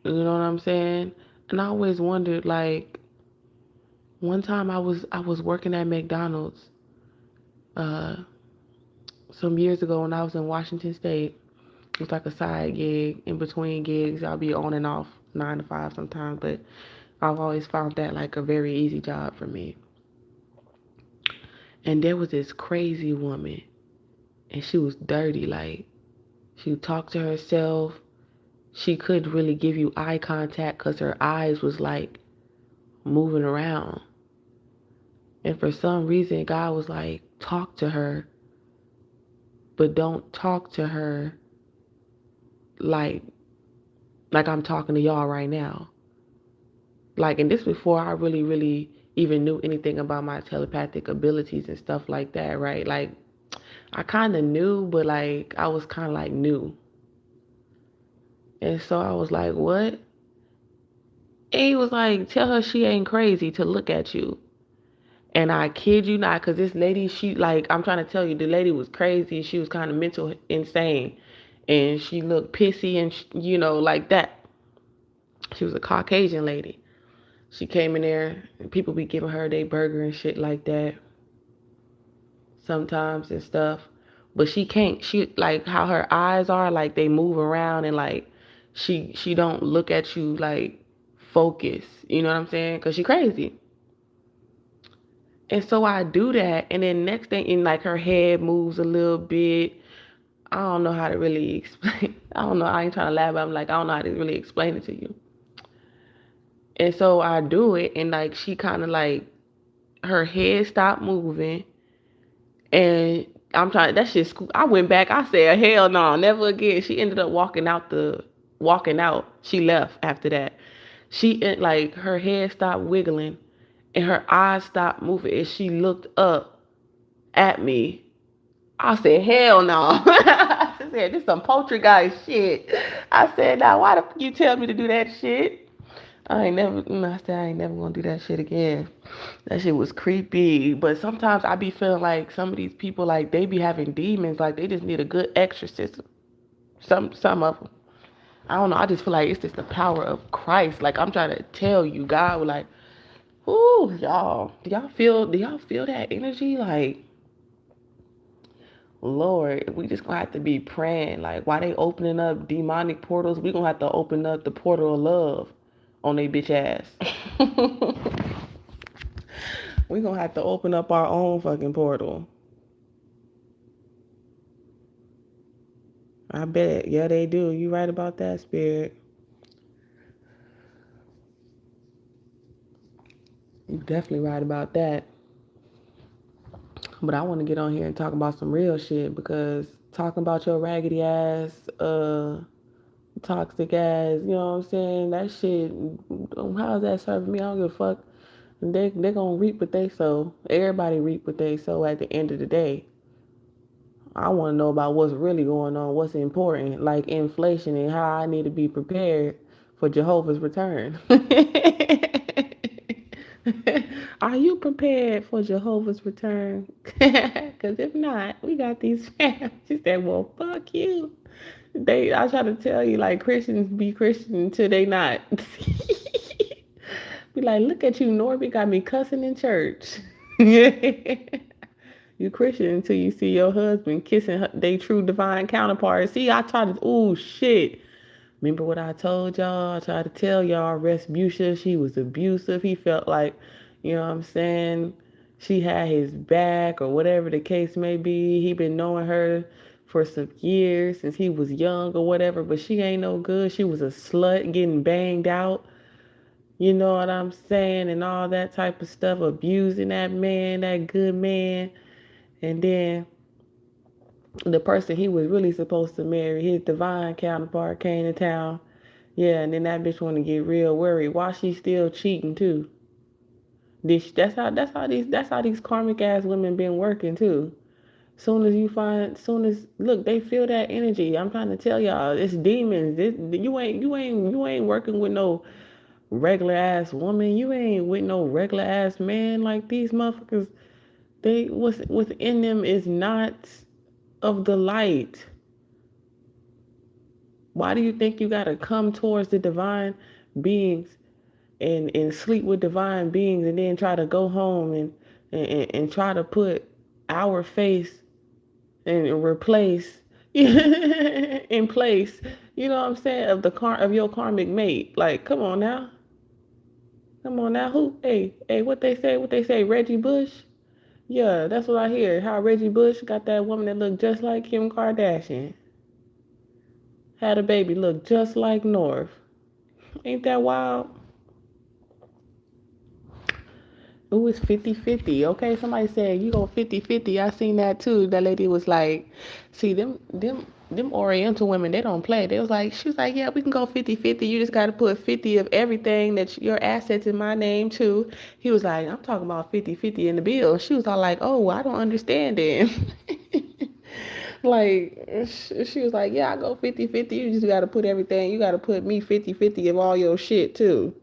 You know what I'm saying? And I always wondered, like, one time I was working at McDonald's uh, some years ago when I was in Washington State. It was like a side gig in between gigs. I'll be on and off 9 to 5 sometimes, but I've always found that like a very easy job for me. And there was this crazy woman, and she was dirty. Like, she would talk to herself. She couldn't really give you eye contact because her eyes was like moving around. And for some reason, God was like, talk to her, but don't talk to her like I'm talking to y'all right now. Like, and this before I really even knew anything about my telepathic abilities and stuff like that, right? Like, I kind of knew, but like, I was kind of like new. And so I was like, what? And he was like, tell her she ain't crazy to look at you. And I kid you not, because this lady, she, like, I'm trying to tell you, the lady was crazy. She was kind of mental insane. And she looked pissy and, you know, like that. She was a Caucasian lady. She came in there, and people be giving her their burger and shit like that sometimes and stuff. But she can't, she, like, how her eyes are, like, they move around and, like, she don't look at you, like, focus. You know what I'm saying? Because she crazy. And so I do that, and then next thing, in like her head moves a little bit. I don't know how to really explain. I don't know. I ain't trying to laugh, but I'm like, I don't know how to really explain it to you. And so I do it, and like she kind of like her head stopped moving, and I'm trying. That shit. I went back. I said, hell no, never again. She ended up walking out. She left after that. She like her head stopped wiggling, and her eyes stopped moving, and she looked up at me. I said, hell no. I said, this some poltergeist shit. I said, now why the fuck you tell me to do that shit? I said, I ain't never gonna do that shit again. That shit was creepy. But sometimes I be feeling like some of these people, like, they be having demons. Like, they just need a good exorcism. Some of them. I don't know. I just feel like it's just the power of Christ. Like, I'm trying to tell you, God was like, ooh, y'all. Do y'all feel that energy? Like, Lord, we just gonna have to be praying. Like, why they opening up demonic portals? We gonna have to open up the portal of love on they bitch ass. We gonna have to open up our own fucking portal. I bet. Yeah, they do. You right about that, Spirit. You definitely right about that. But I want to get on here and talk about some real shit, because talking about your raggedy ass, toxic ass, you know what I'm saying? That shit, how's that serving me? I don't give a fuck. They gonna reap what they sow. Everybody reap what they sow at the end of the day. I want to know about what's really going on, what's important, like inflation, and how I need to be prepared for Jehovah's return. Are you prepared for Jehovah's return? Because if not, we got these fans. She said, well, fuck you. I try to tell you, like, Christians be Christian until they not. Be like, look at you, Norbit got me cussing in church. You Christian until you see your husband kissing they true divine counterpart. See, I tried to, oh shit. Remember what I told y'all? I tried to tell y'all Respucia, she was abusive. He felt like, you know what I'm saying, she had his back or whatever the case may be. He been knowing her for some years since he was young or whatever, but she ain't no good. She was a slut getting banged out. You know what I'm saying? And all that type of stuff, abusing that man, that good man. And then the person he was really supposed to marry, his divine counterpart, came to town. Yeah, and then that bitch want to get real worried. Why she still cheating too? That's how these karmic ass women been working too. Look, they feel that energy. I'm trying to tell y'all, it's demons. You ain't working with no regular ass woman. You ain't with no regular ass man. Like these motherfuckers, what's within them is not of the light. Why do you think you gotta come towards the divine beings and sleep with divine beings and then try to go home and try to put our face and replace in place, you know what I'm saying, of your karmic mate? Like, come on now. Come on now. Hey, what they say, Reggie Bush? Yeah, that's what I hear. How Reggie Bush got that woman that looked just like Kim Kardashian. Had a baby look just like North. Ain't that wild? Ooh, it's 50-50. Okay, somebody said you go 50-50. I seen that too. That lady was like, see, them Oriental women, they don't play. She was like, yeah, we can go 50-50. You just got to put 50 of everything your assets in my name too. He was like, I'm talking about 50-50 in the bill. She was all like, oh, I don't understand it. Like, she was like, yeah, I go 50-50. You just got to put everything. You got to put me 50-50 of all your shit too.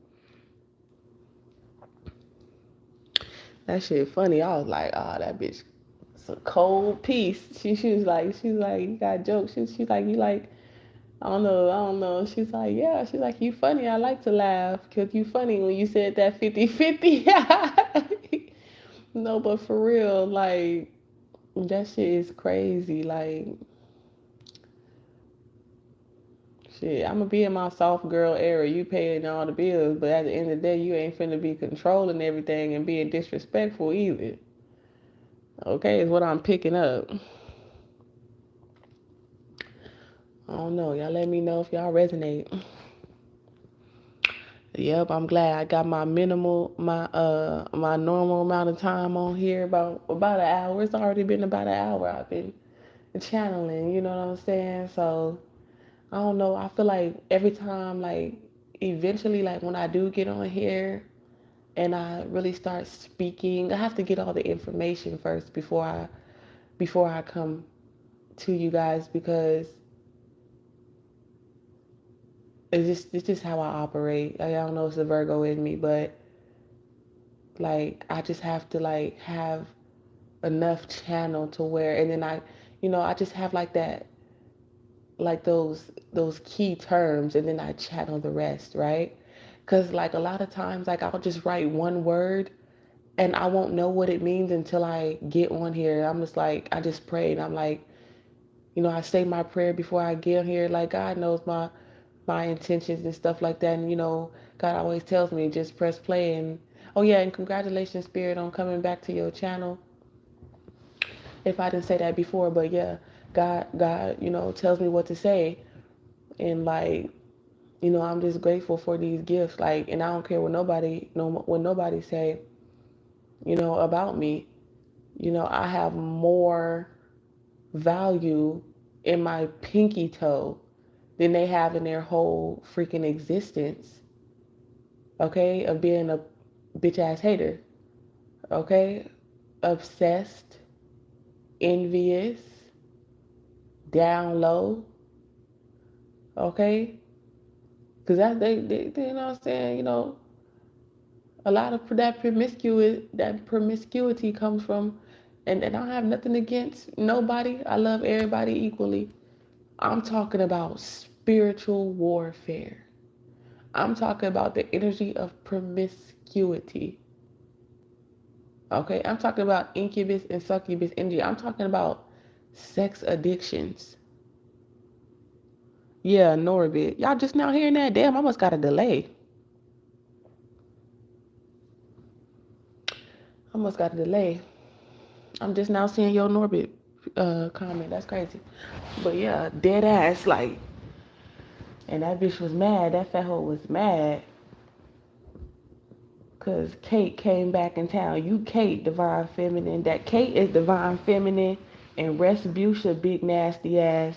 That shit funny. I was like, oh, that bitch, it's a cold piece. She was like, you got jokes. She's like, you like, I don't know. She's like, yeah. She's like, you funny. I like to laugh because you funny when you said that 50-50. No, but for real, like, that shit is crazy. Like, shit, I'm gonna be in my soft girl era. You paying all the bills, but at the end of the day, you ain't finna be controlling everything and being disrespectful either. Okay, is what I'm picking up. I don't know. Y'all let me know if y'all resonate. Yep, I'm glad I got my normal amount of time on here, about an hour. It's already been about an hour I've been channeling, you know what I'm saying? So I don't know. I feel like every time, like, eventually, like when I do get on here and I really start speaking, I have to get all the information first before I come to you guys, because it's just how I operate. I don't know if it's a Virgo in me, but like I just have to like have enough channel to where, and then I just have like that, like those key terms, and then I channel the rest, right? Because like a lot of times, like I'll just write one word and I won't know what it means until I get on here. I'm just like, I just pray and I'm like, I say my prayer before I get on here. Like God knows my intentions and stuff like that. And God always tells me just press play. And oh yeah, and congratulations, Spirit, on coming back to your channel. If I didn't say that before, but yeah, God, tells me what to say, and like, I'm just grateful for these gifts. Like, and I don't care what nobody, what nobody say, about me. I have more value in my pinky toe than they have in their whole freaking existence. Okay, of being a bitch ass hater. Okay, obsessed, envious, down low. Okay, because they you know what I'm saying. A lot of that promiscuity comes from, and I don't have nothing against nobody. I love everybody equally. I'm talking about spiritual warfare. I'm talking about the energy of promiscuity. Okay, I'm talking about incubus and succubus energy. I'm talking about sex addictions. Yeah, Norbit. Y'all just now hearing that? Damn, I must got a delay. I must got a delay. I'm just now seeing your Norbit comment. That's crazy. But yeah, dead ass, like, and that bitch was mad. That fat hoe was mad. Because Kate came back in town. You Kate, divine feminine. That Kate is divine feminine. And Respucia, big nasty ass,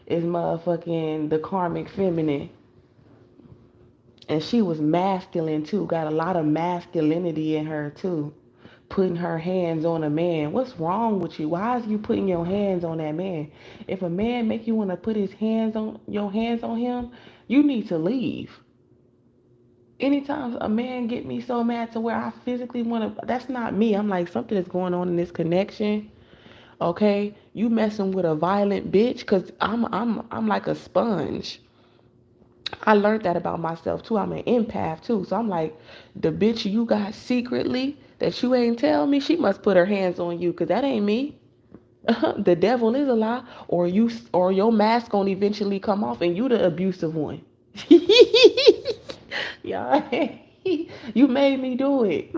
is motherfucking the karmic feminine. And she was masculine too, got a lot of masculinity in her too. Putting her hands on a man. What's wrong with you? Why is you putting your hands on that man? If a man make you want to put his hands on your hands on him, you need to leave. Anytime a man get me so mad to where I physically want to, that's not me. I'm like, something is going on in this connection. Okay, you messing with a violent bitch, cause I'm like a sponge. I learned that about myself too. I'm an empath too. So I'm like, the bitch you got secretly that you ain't tell me, she must put her hands on you, cause that ain't me. The devil is a lie, or your mask gonna eventually come off and you the abusive one. Yeah, you made me do it.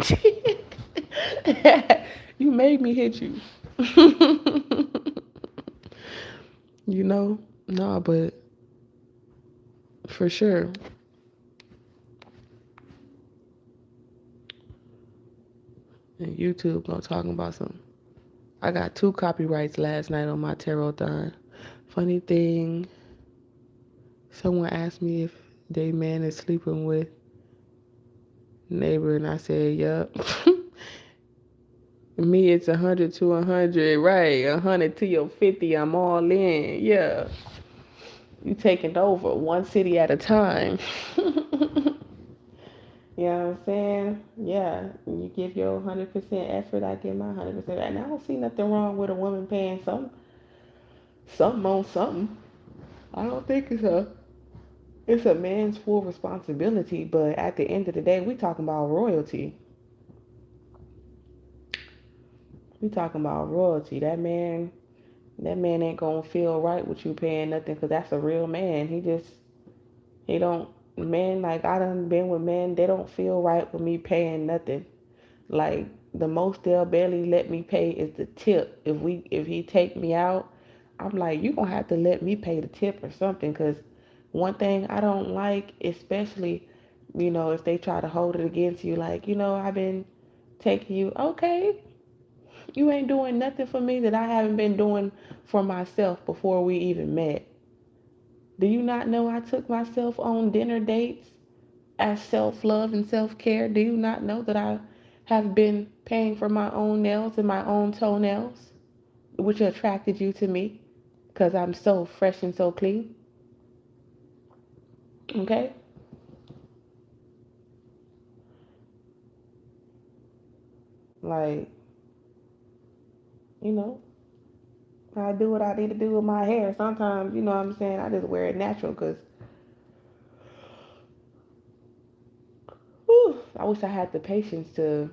You made me hit you. You know? No, but for sure. And YouTube gonna talking about some. I got 2 copyrights last night on my tarot-thon. Funny thing, someone asked me if they man is sleeping with neighbor, and I said, yup. Me, it's 100 to 100, right? 100 to your 50, I'm all in. Yeah. You taking over one city at a time. You know what I'm saying? Yeah. You give your 100% effort, I give my 100%. And I don't see nothing wrong with a woman paying something on something. I don't think it's a man's full responsibility, but at the end of the day, we talking about royalty. We talking about royalty. That man ain't gonna feel right with you paying nothing, because that's a real man. He don't, men, like, I done been with men, they don't feel right with me paying nothing. Like, the most they'll barely let me pay is the tip. If he take me out, I'm like, you gonna have to let me pay the tip or something, because one thing I don't like, especially, if they try to hold it against you, like, I've been taking you, okay, you ain't doing nothing for me that I haven't been doing for myself before we even met. Do you not know I took myself on dinner dates as self-love and self-care? Do you not know that I have been paying for my own nails and my own toenails, which attracted you to me because I'm so fresh and so clean? Okay? Like, you know, I do what I need to do with my hair. Sometimes, what I'm saying, I just wear it natural because I wish I had the patience to.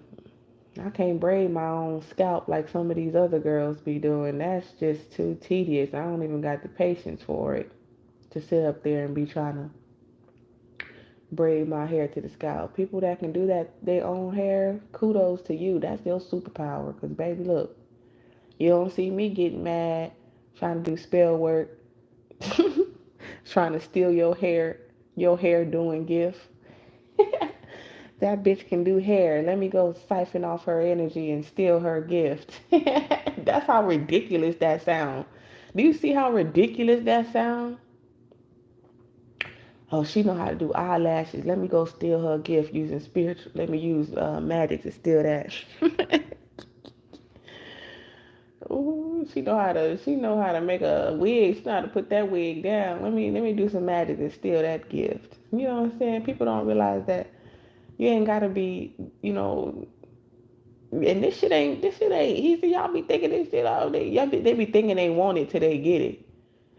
I can't braid my own scalp like some of these other girls be doing. That's just too tedious. I don't even got the patience for it to sit up there and be trying to braid my hair to the scalp. People that can do that, their own hair, kudos to you. That's your superpower. Because, baby, look, you don't see me getting mad trying to do spell work, trying to steal your hair doing gift. That bitch can do hair. Let me go siphon off her energy and steal her gift. That's how ridiculous that sounds. Do you see how ridiculous that sounds? Oh, she know how to do eyelashes. Let me go steal her gift using spiritual. Let me use magic to steal that. Ooh, she know how to make a wig. She know how to put that wig down. Let me do some magic and steal that gift. You know what I'm saying? People don't realize that you ain't gotta be, and this shit ain't easy. Y'all be thinking this shit all day. They be thinking they want it till they get it.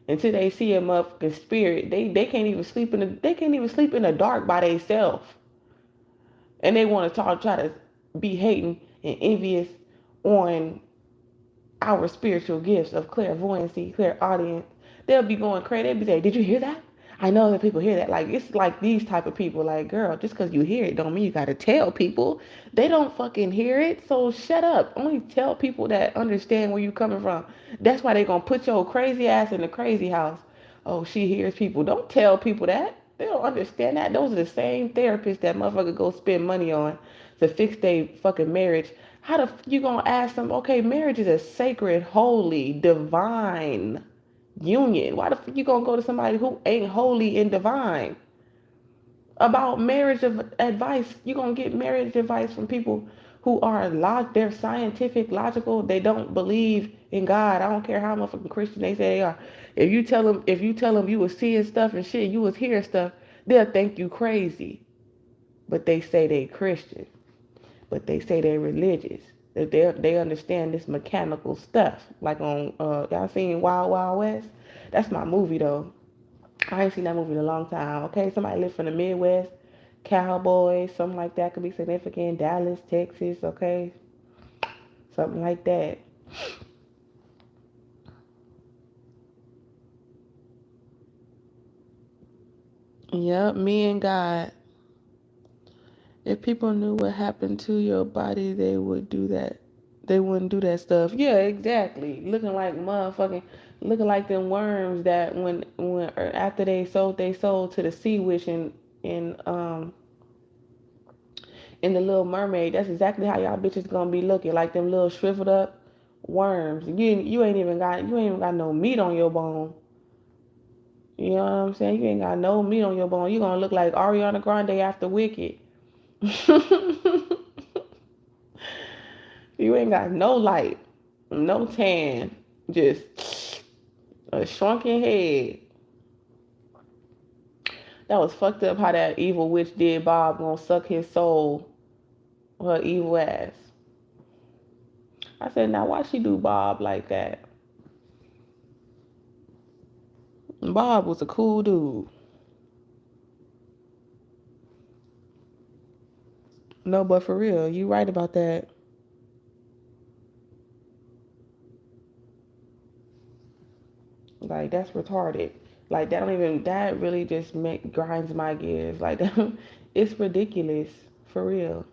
Until they see a motherfucking spirit, they can't even sleep in the dark by themselves. And they want to try to be hating and envious on our spiritual gifts of clairvoyancy, clairaudience. They'll be going crazy. They'll be saying, "Did you hear that?" I know that people hear that. Like, it's like these type of people. Like, girl, just because you hear it don't mean you gotta tell people. They don't fucking hear it, so shut up. Only tell people that understand where you coming from. That's why they gonna put your crazy ass in the crazy house. Oh, she hears people. Don't tell people that. They don't understand that. Those are the same therapists that motherfucker go spend money on to fix their fucking marriage. How the you gonna ask them? Okay, marriage is a sacred, holy, divine union. Why the fuck you gonna go to somebody who ain't holy and divine? about marriage advice. You're gonna get marriage advice from people who are they're scientific, logical. They don't believe in God. I don't care how motherfucking Christian they say they are. If you tell them you was seeing stuff and shit, you was hearing stuff, they'll think you crazy. But they say they Christian. But they say they're religious. They understand this mechanical stuff. Like on y'all seen Wild Wild West? That's my movie though. I ain't seen that movie in a long time. Okay, somebody live from the Midwest, Cowboys, something like that could be significant. Dallas, Texas, okay, something like that. Yep, me and God. If people knew what happened to your body, they would do that. They wouldn't do that stuff. Yeah, exactly. Looking like them worms that when or after they sold to the sea witch in in the Little Mermaid. That's exactly how y'all bitches gonna be looking, like them little shriveled up worms. You ain't even got no meat on your bone. You know what I'm saying? You ain't got no meat on your bone. You gonna look like Ariana Grande after Wicked. You ain't got no light, no tan, just a shrunken head. That was fucked up how that evil witch did Bob, gonna suck his soul, her evil ass. I said, now why she do Bob like that? Bob was a cool dude. No, but for real, you right about that. Like that's retarded. Like that really just grinds my gears. Like that, it's ridiculous for real.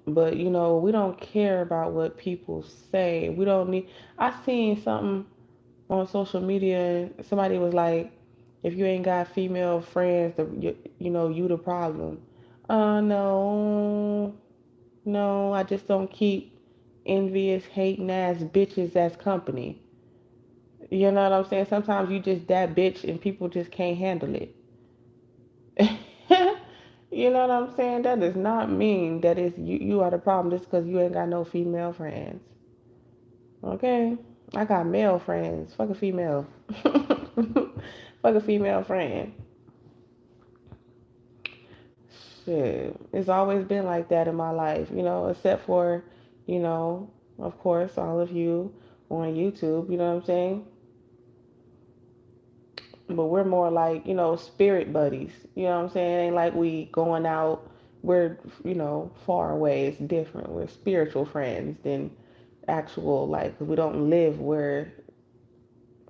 But we don't care about what people say. We don't need. I seen something on social media. Somebody was like, "If you ain't got female friends, you the problem." No, no. I just don't keep envious, hating ass bitches as company. You know what I'm saying? Sometimes you just that bitch and people just can't handle it. You know what I'm saying? That does not mean that it's you are the problem just because you ain't got no female friends. Okay? I got male friends. Fuck a female. Fuck a female friend. Shit. It's always been like that in my life, except for, of course, all of you on YouTube, you know what I'm saying? But we're more like, spirit buddies. You know what I'm saying? It ain't like we going out, we're, far away. It's different. We're spiritual friends than actual, like, we don't live where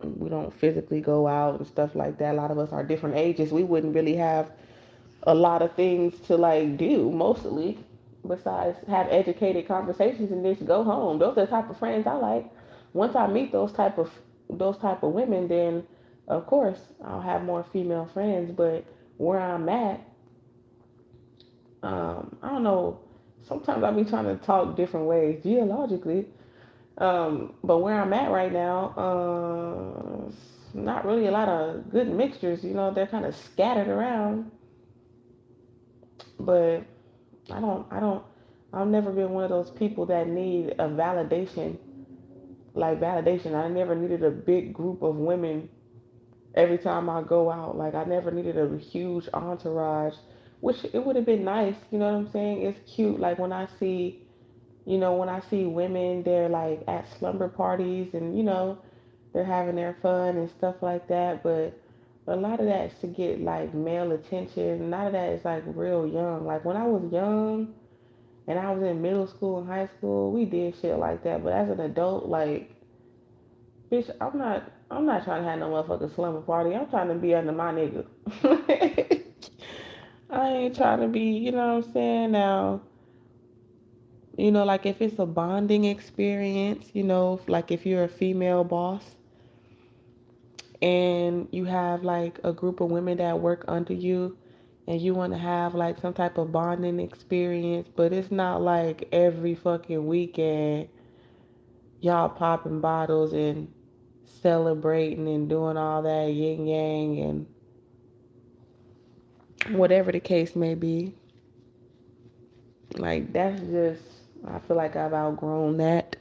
we don't physically go out and stuff like that. A lot of us are different ages. We wouldn't really have a lot of things to, like, do, mostly, besides have educated conversations and just go home. Those are the type of friends I like. Once I meet those type of women, then of course I'll have more female friends. But where I'm at, I don't know. Sometimes I be trying to talk different ways geologically. But where I'm at right now, not really a lot of good mixtures. They're kind of scattered around. But I've never been one of those people that need a validation. Like validation, I never needed a big group of women every time I go out. Like I never needed a huge entourage, which it would have been nice. You know what I'm saying? It's cute. Like when I see women, they're like at slumber parties and they're having their fun and stuff like that. But a lot of that is to get like male attention. A lot of that is like real young. Like when I was young and I was in middle school and high school, we did shit like that. But as an adult, like, bitch, I'm not trying to have no motherfucking slumber party. I'm trying to be under my nigga. I ain't trying to be, you know what I'm saying? Now, like if it's a bonding experience, like if you're a female boss and you have like a group of women that work under you and you want to have like some type of bonding experience, but it's not like every fucking weekend y'all popping bottles and celebrating and doing all that yin yang and whatever the case may be. Like, that's just, I feel like I've outgrown that.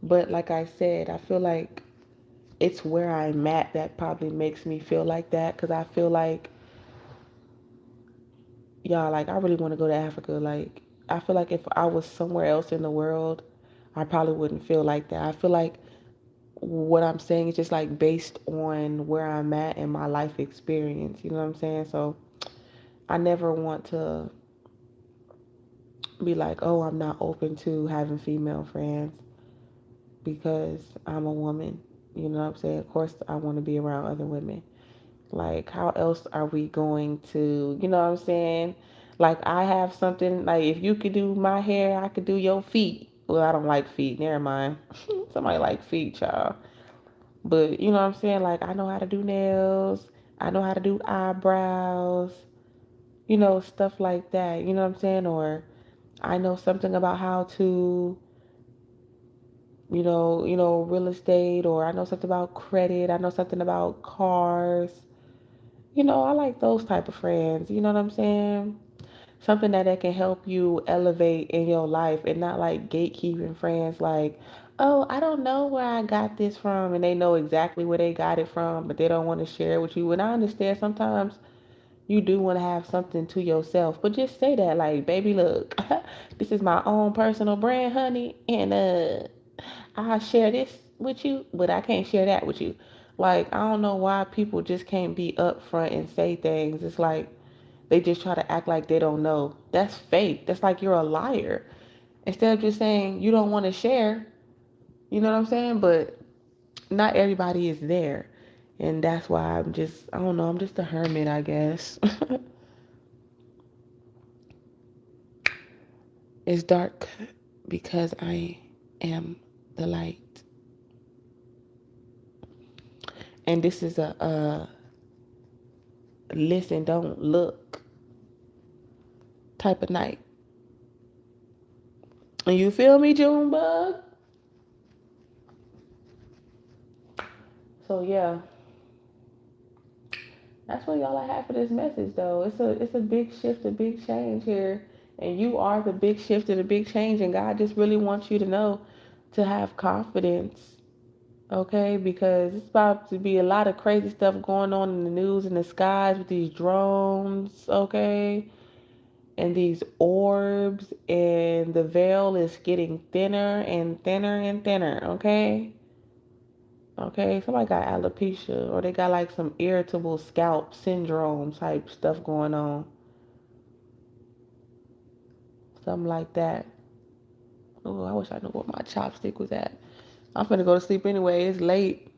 But like I said, I feel like it's where I'm at that probably makes me feel like that. Because I feel like, y'all, like, I really want to go to Africa. Like, I feel like if I was somewhere else in the world, I probably wouldn't feel like that. I feel like what I'm saying is just like based on where I'm at and my life experience. You know what I'm saying? So I never want to be like, oh, I'm not open to having female friends because I'm a woman. You know what I'm saying? Of course, I want to be around other women. Like, how else are we going to, you know what I'm saying? Like, I have something, like, if you could do my hair, I could do your feet. Well, I don't like feet. Never mind. Somebody like feet, child. But, you know what I'm saying? Like, I know how to do nails. I know how to do eyebrows. Stuff like that. You know what I'm saying? Or I know something about how to, real estate, or I know something about credit. I know something about cars. I like those type of friends. You know what I'm saying? Something that can help you elevate in your life and not like gatekeeping friends like, oh, I don't know where I got this from, and they know exactly where they got it from, but they don't want to share it with you. And I understand sometimes you do want to have something to yourself, but just say that, like, baby, look, this is my own personal brand, honey, and I share this with you, but I can't share that with you. Like, I don't know why people just can't be upfront and say things. It's like they just try to act like they don't know. That's fake. That's like you're a liar. Instead of just saying you don't want to share, you know what I'm saying? But not everybody is there. And that's why I don't know, I'm just a hermit, I guess. It's dark because I am the light. And this is a listen, don't look type of night. And you feel me, Junebug? So yeah, that's what y'all I have for this message though. It's a big shift, a big change here. And you are the big shift and the big change, and God just really wants you to know to have confidence. Okay, because it's about to be a lot of crazy stuff going on in the news in the skies with these drones, okay? And these orbs, and the veil is getting thinner and thinner and thinner, okay? Okay, somebody got alopecia, or they got like some irritable scalp syndrome type stuff going on. Something like that. Oh, I wish I knew where my chopstick was at. I'm finna go to sleep anyway. It's late.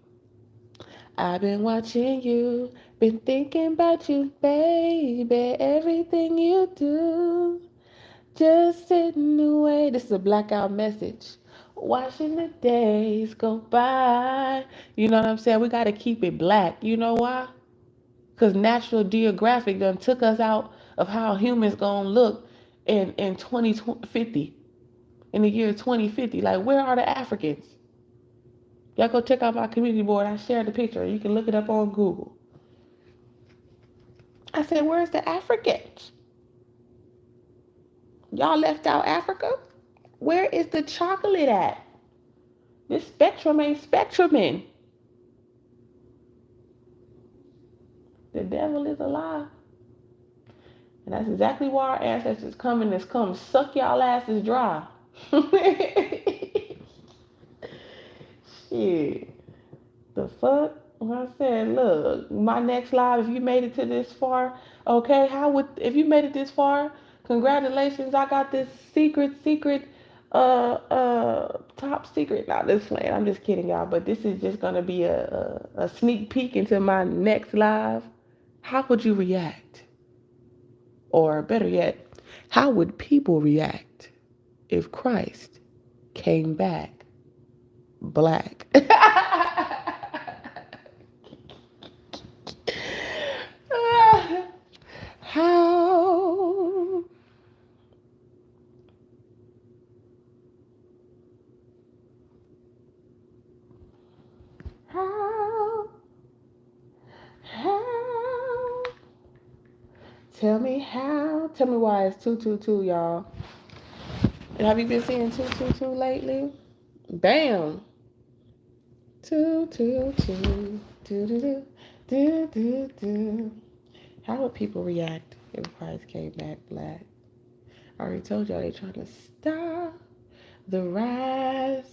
I've been watching you, been thinking about you, baby. Everything you do, just sitting away. This is a blackout message. Watching the days go by. You know what I'm saying? We gotta keep it black. You know why? Because National Geographic done took us out of how humans gonna look in 2050, in the year 2050. Like, where are the Africans? Y'all go check out my community board. I shared the picture. You can look it up on Google. I said, where's the Africans? Y'all left out Africa? Where is the chocolate at? This spectrum ain't spectruming. The devil is a lie. And that's exactly why our ancestors coming is come suck y'all asses dry. Shit. The fuck? I said, look, my next live, if you made it to this far, okay, if you made it this far, congratulations, I got this secret, top secret. Now, this plan, I'm just kidding, y'all, but this is just gonna be a sneak peek into my next live. How would you react? Or better yet, how would people react if Christ came back black? How? How? How? Tell me Tell me why it's 222, y'all. Have you been seeing 222 lately? Bam. 222. Do do do do do do. How would people react if Christ came back black? I already told y'all they trying to stop the rise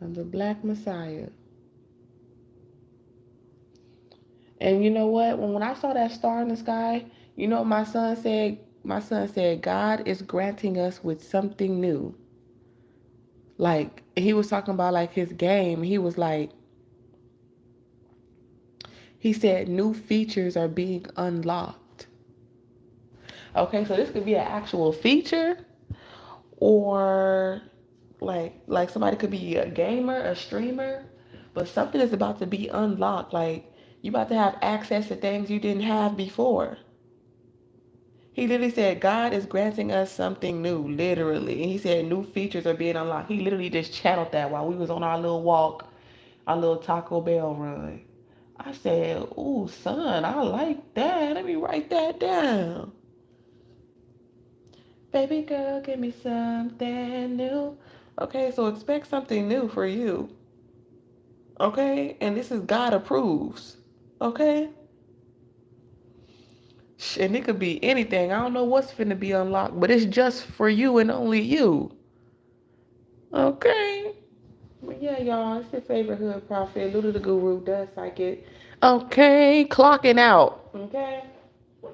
of the Black Messiah. And you know what? When I saw that star in the sky, you know what my son said? My son said, God is granting us with something new. Like, he was talking about like his game. He was like, he said new features are being unlocked. Okay, so this could be an actual feature, or like somebody could be a gamer, a streamer, but something is about to be unlocked. Like, you about to have access to things you didn't have before. He literally said God is granting us something new, literally. And he said new features are being unlocked. He literally just channeled that while we was on our little walk, our little Taco Bell run. I said, ooh, son, I like that. Let me write that down. Baby girl, give me something new. Okay, so expect something new for you. Okay? And this is God approves. Okay? And it could be anything. I don't know what's finna be unlocked, but it's just for you and only you. Okay? But yeah, y'all, it's your favorite hood prophet, Luda the Guru, does like it. Okay, clocking out. Okay?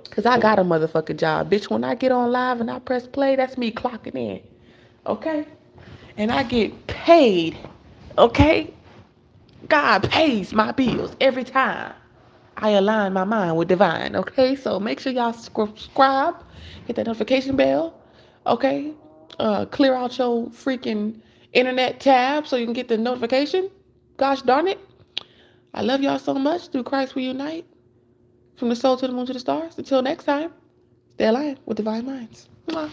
Because I got a motherfucking job. Bitch, when I get on live and I press play, that's me clocking in. Okay? And I get paid. Okay? God pays my bills every time I align my mind with divine. Okay? So make sure y'all subscribe, hit that notification bell. Okay? Clear out your freaking internet tab so you can get the notification. Gosh darn it. I love y'all so much. Through Christ we unite. From the soul to the moon to the stars. Until next time, stay aligned with divine minds. Mwah.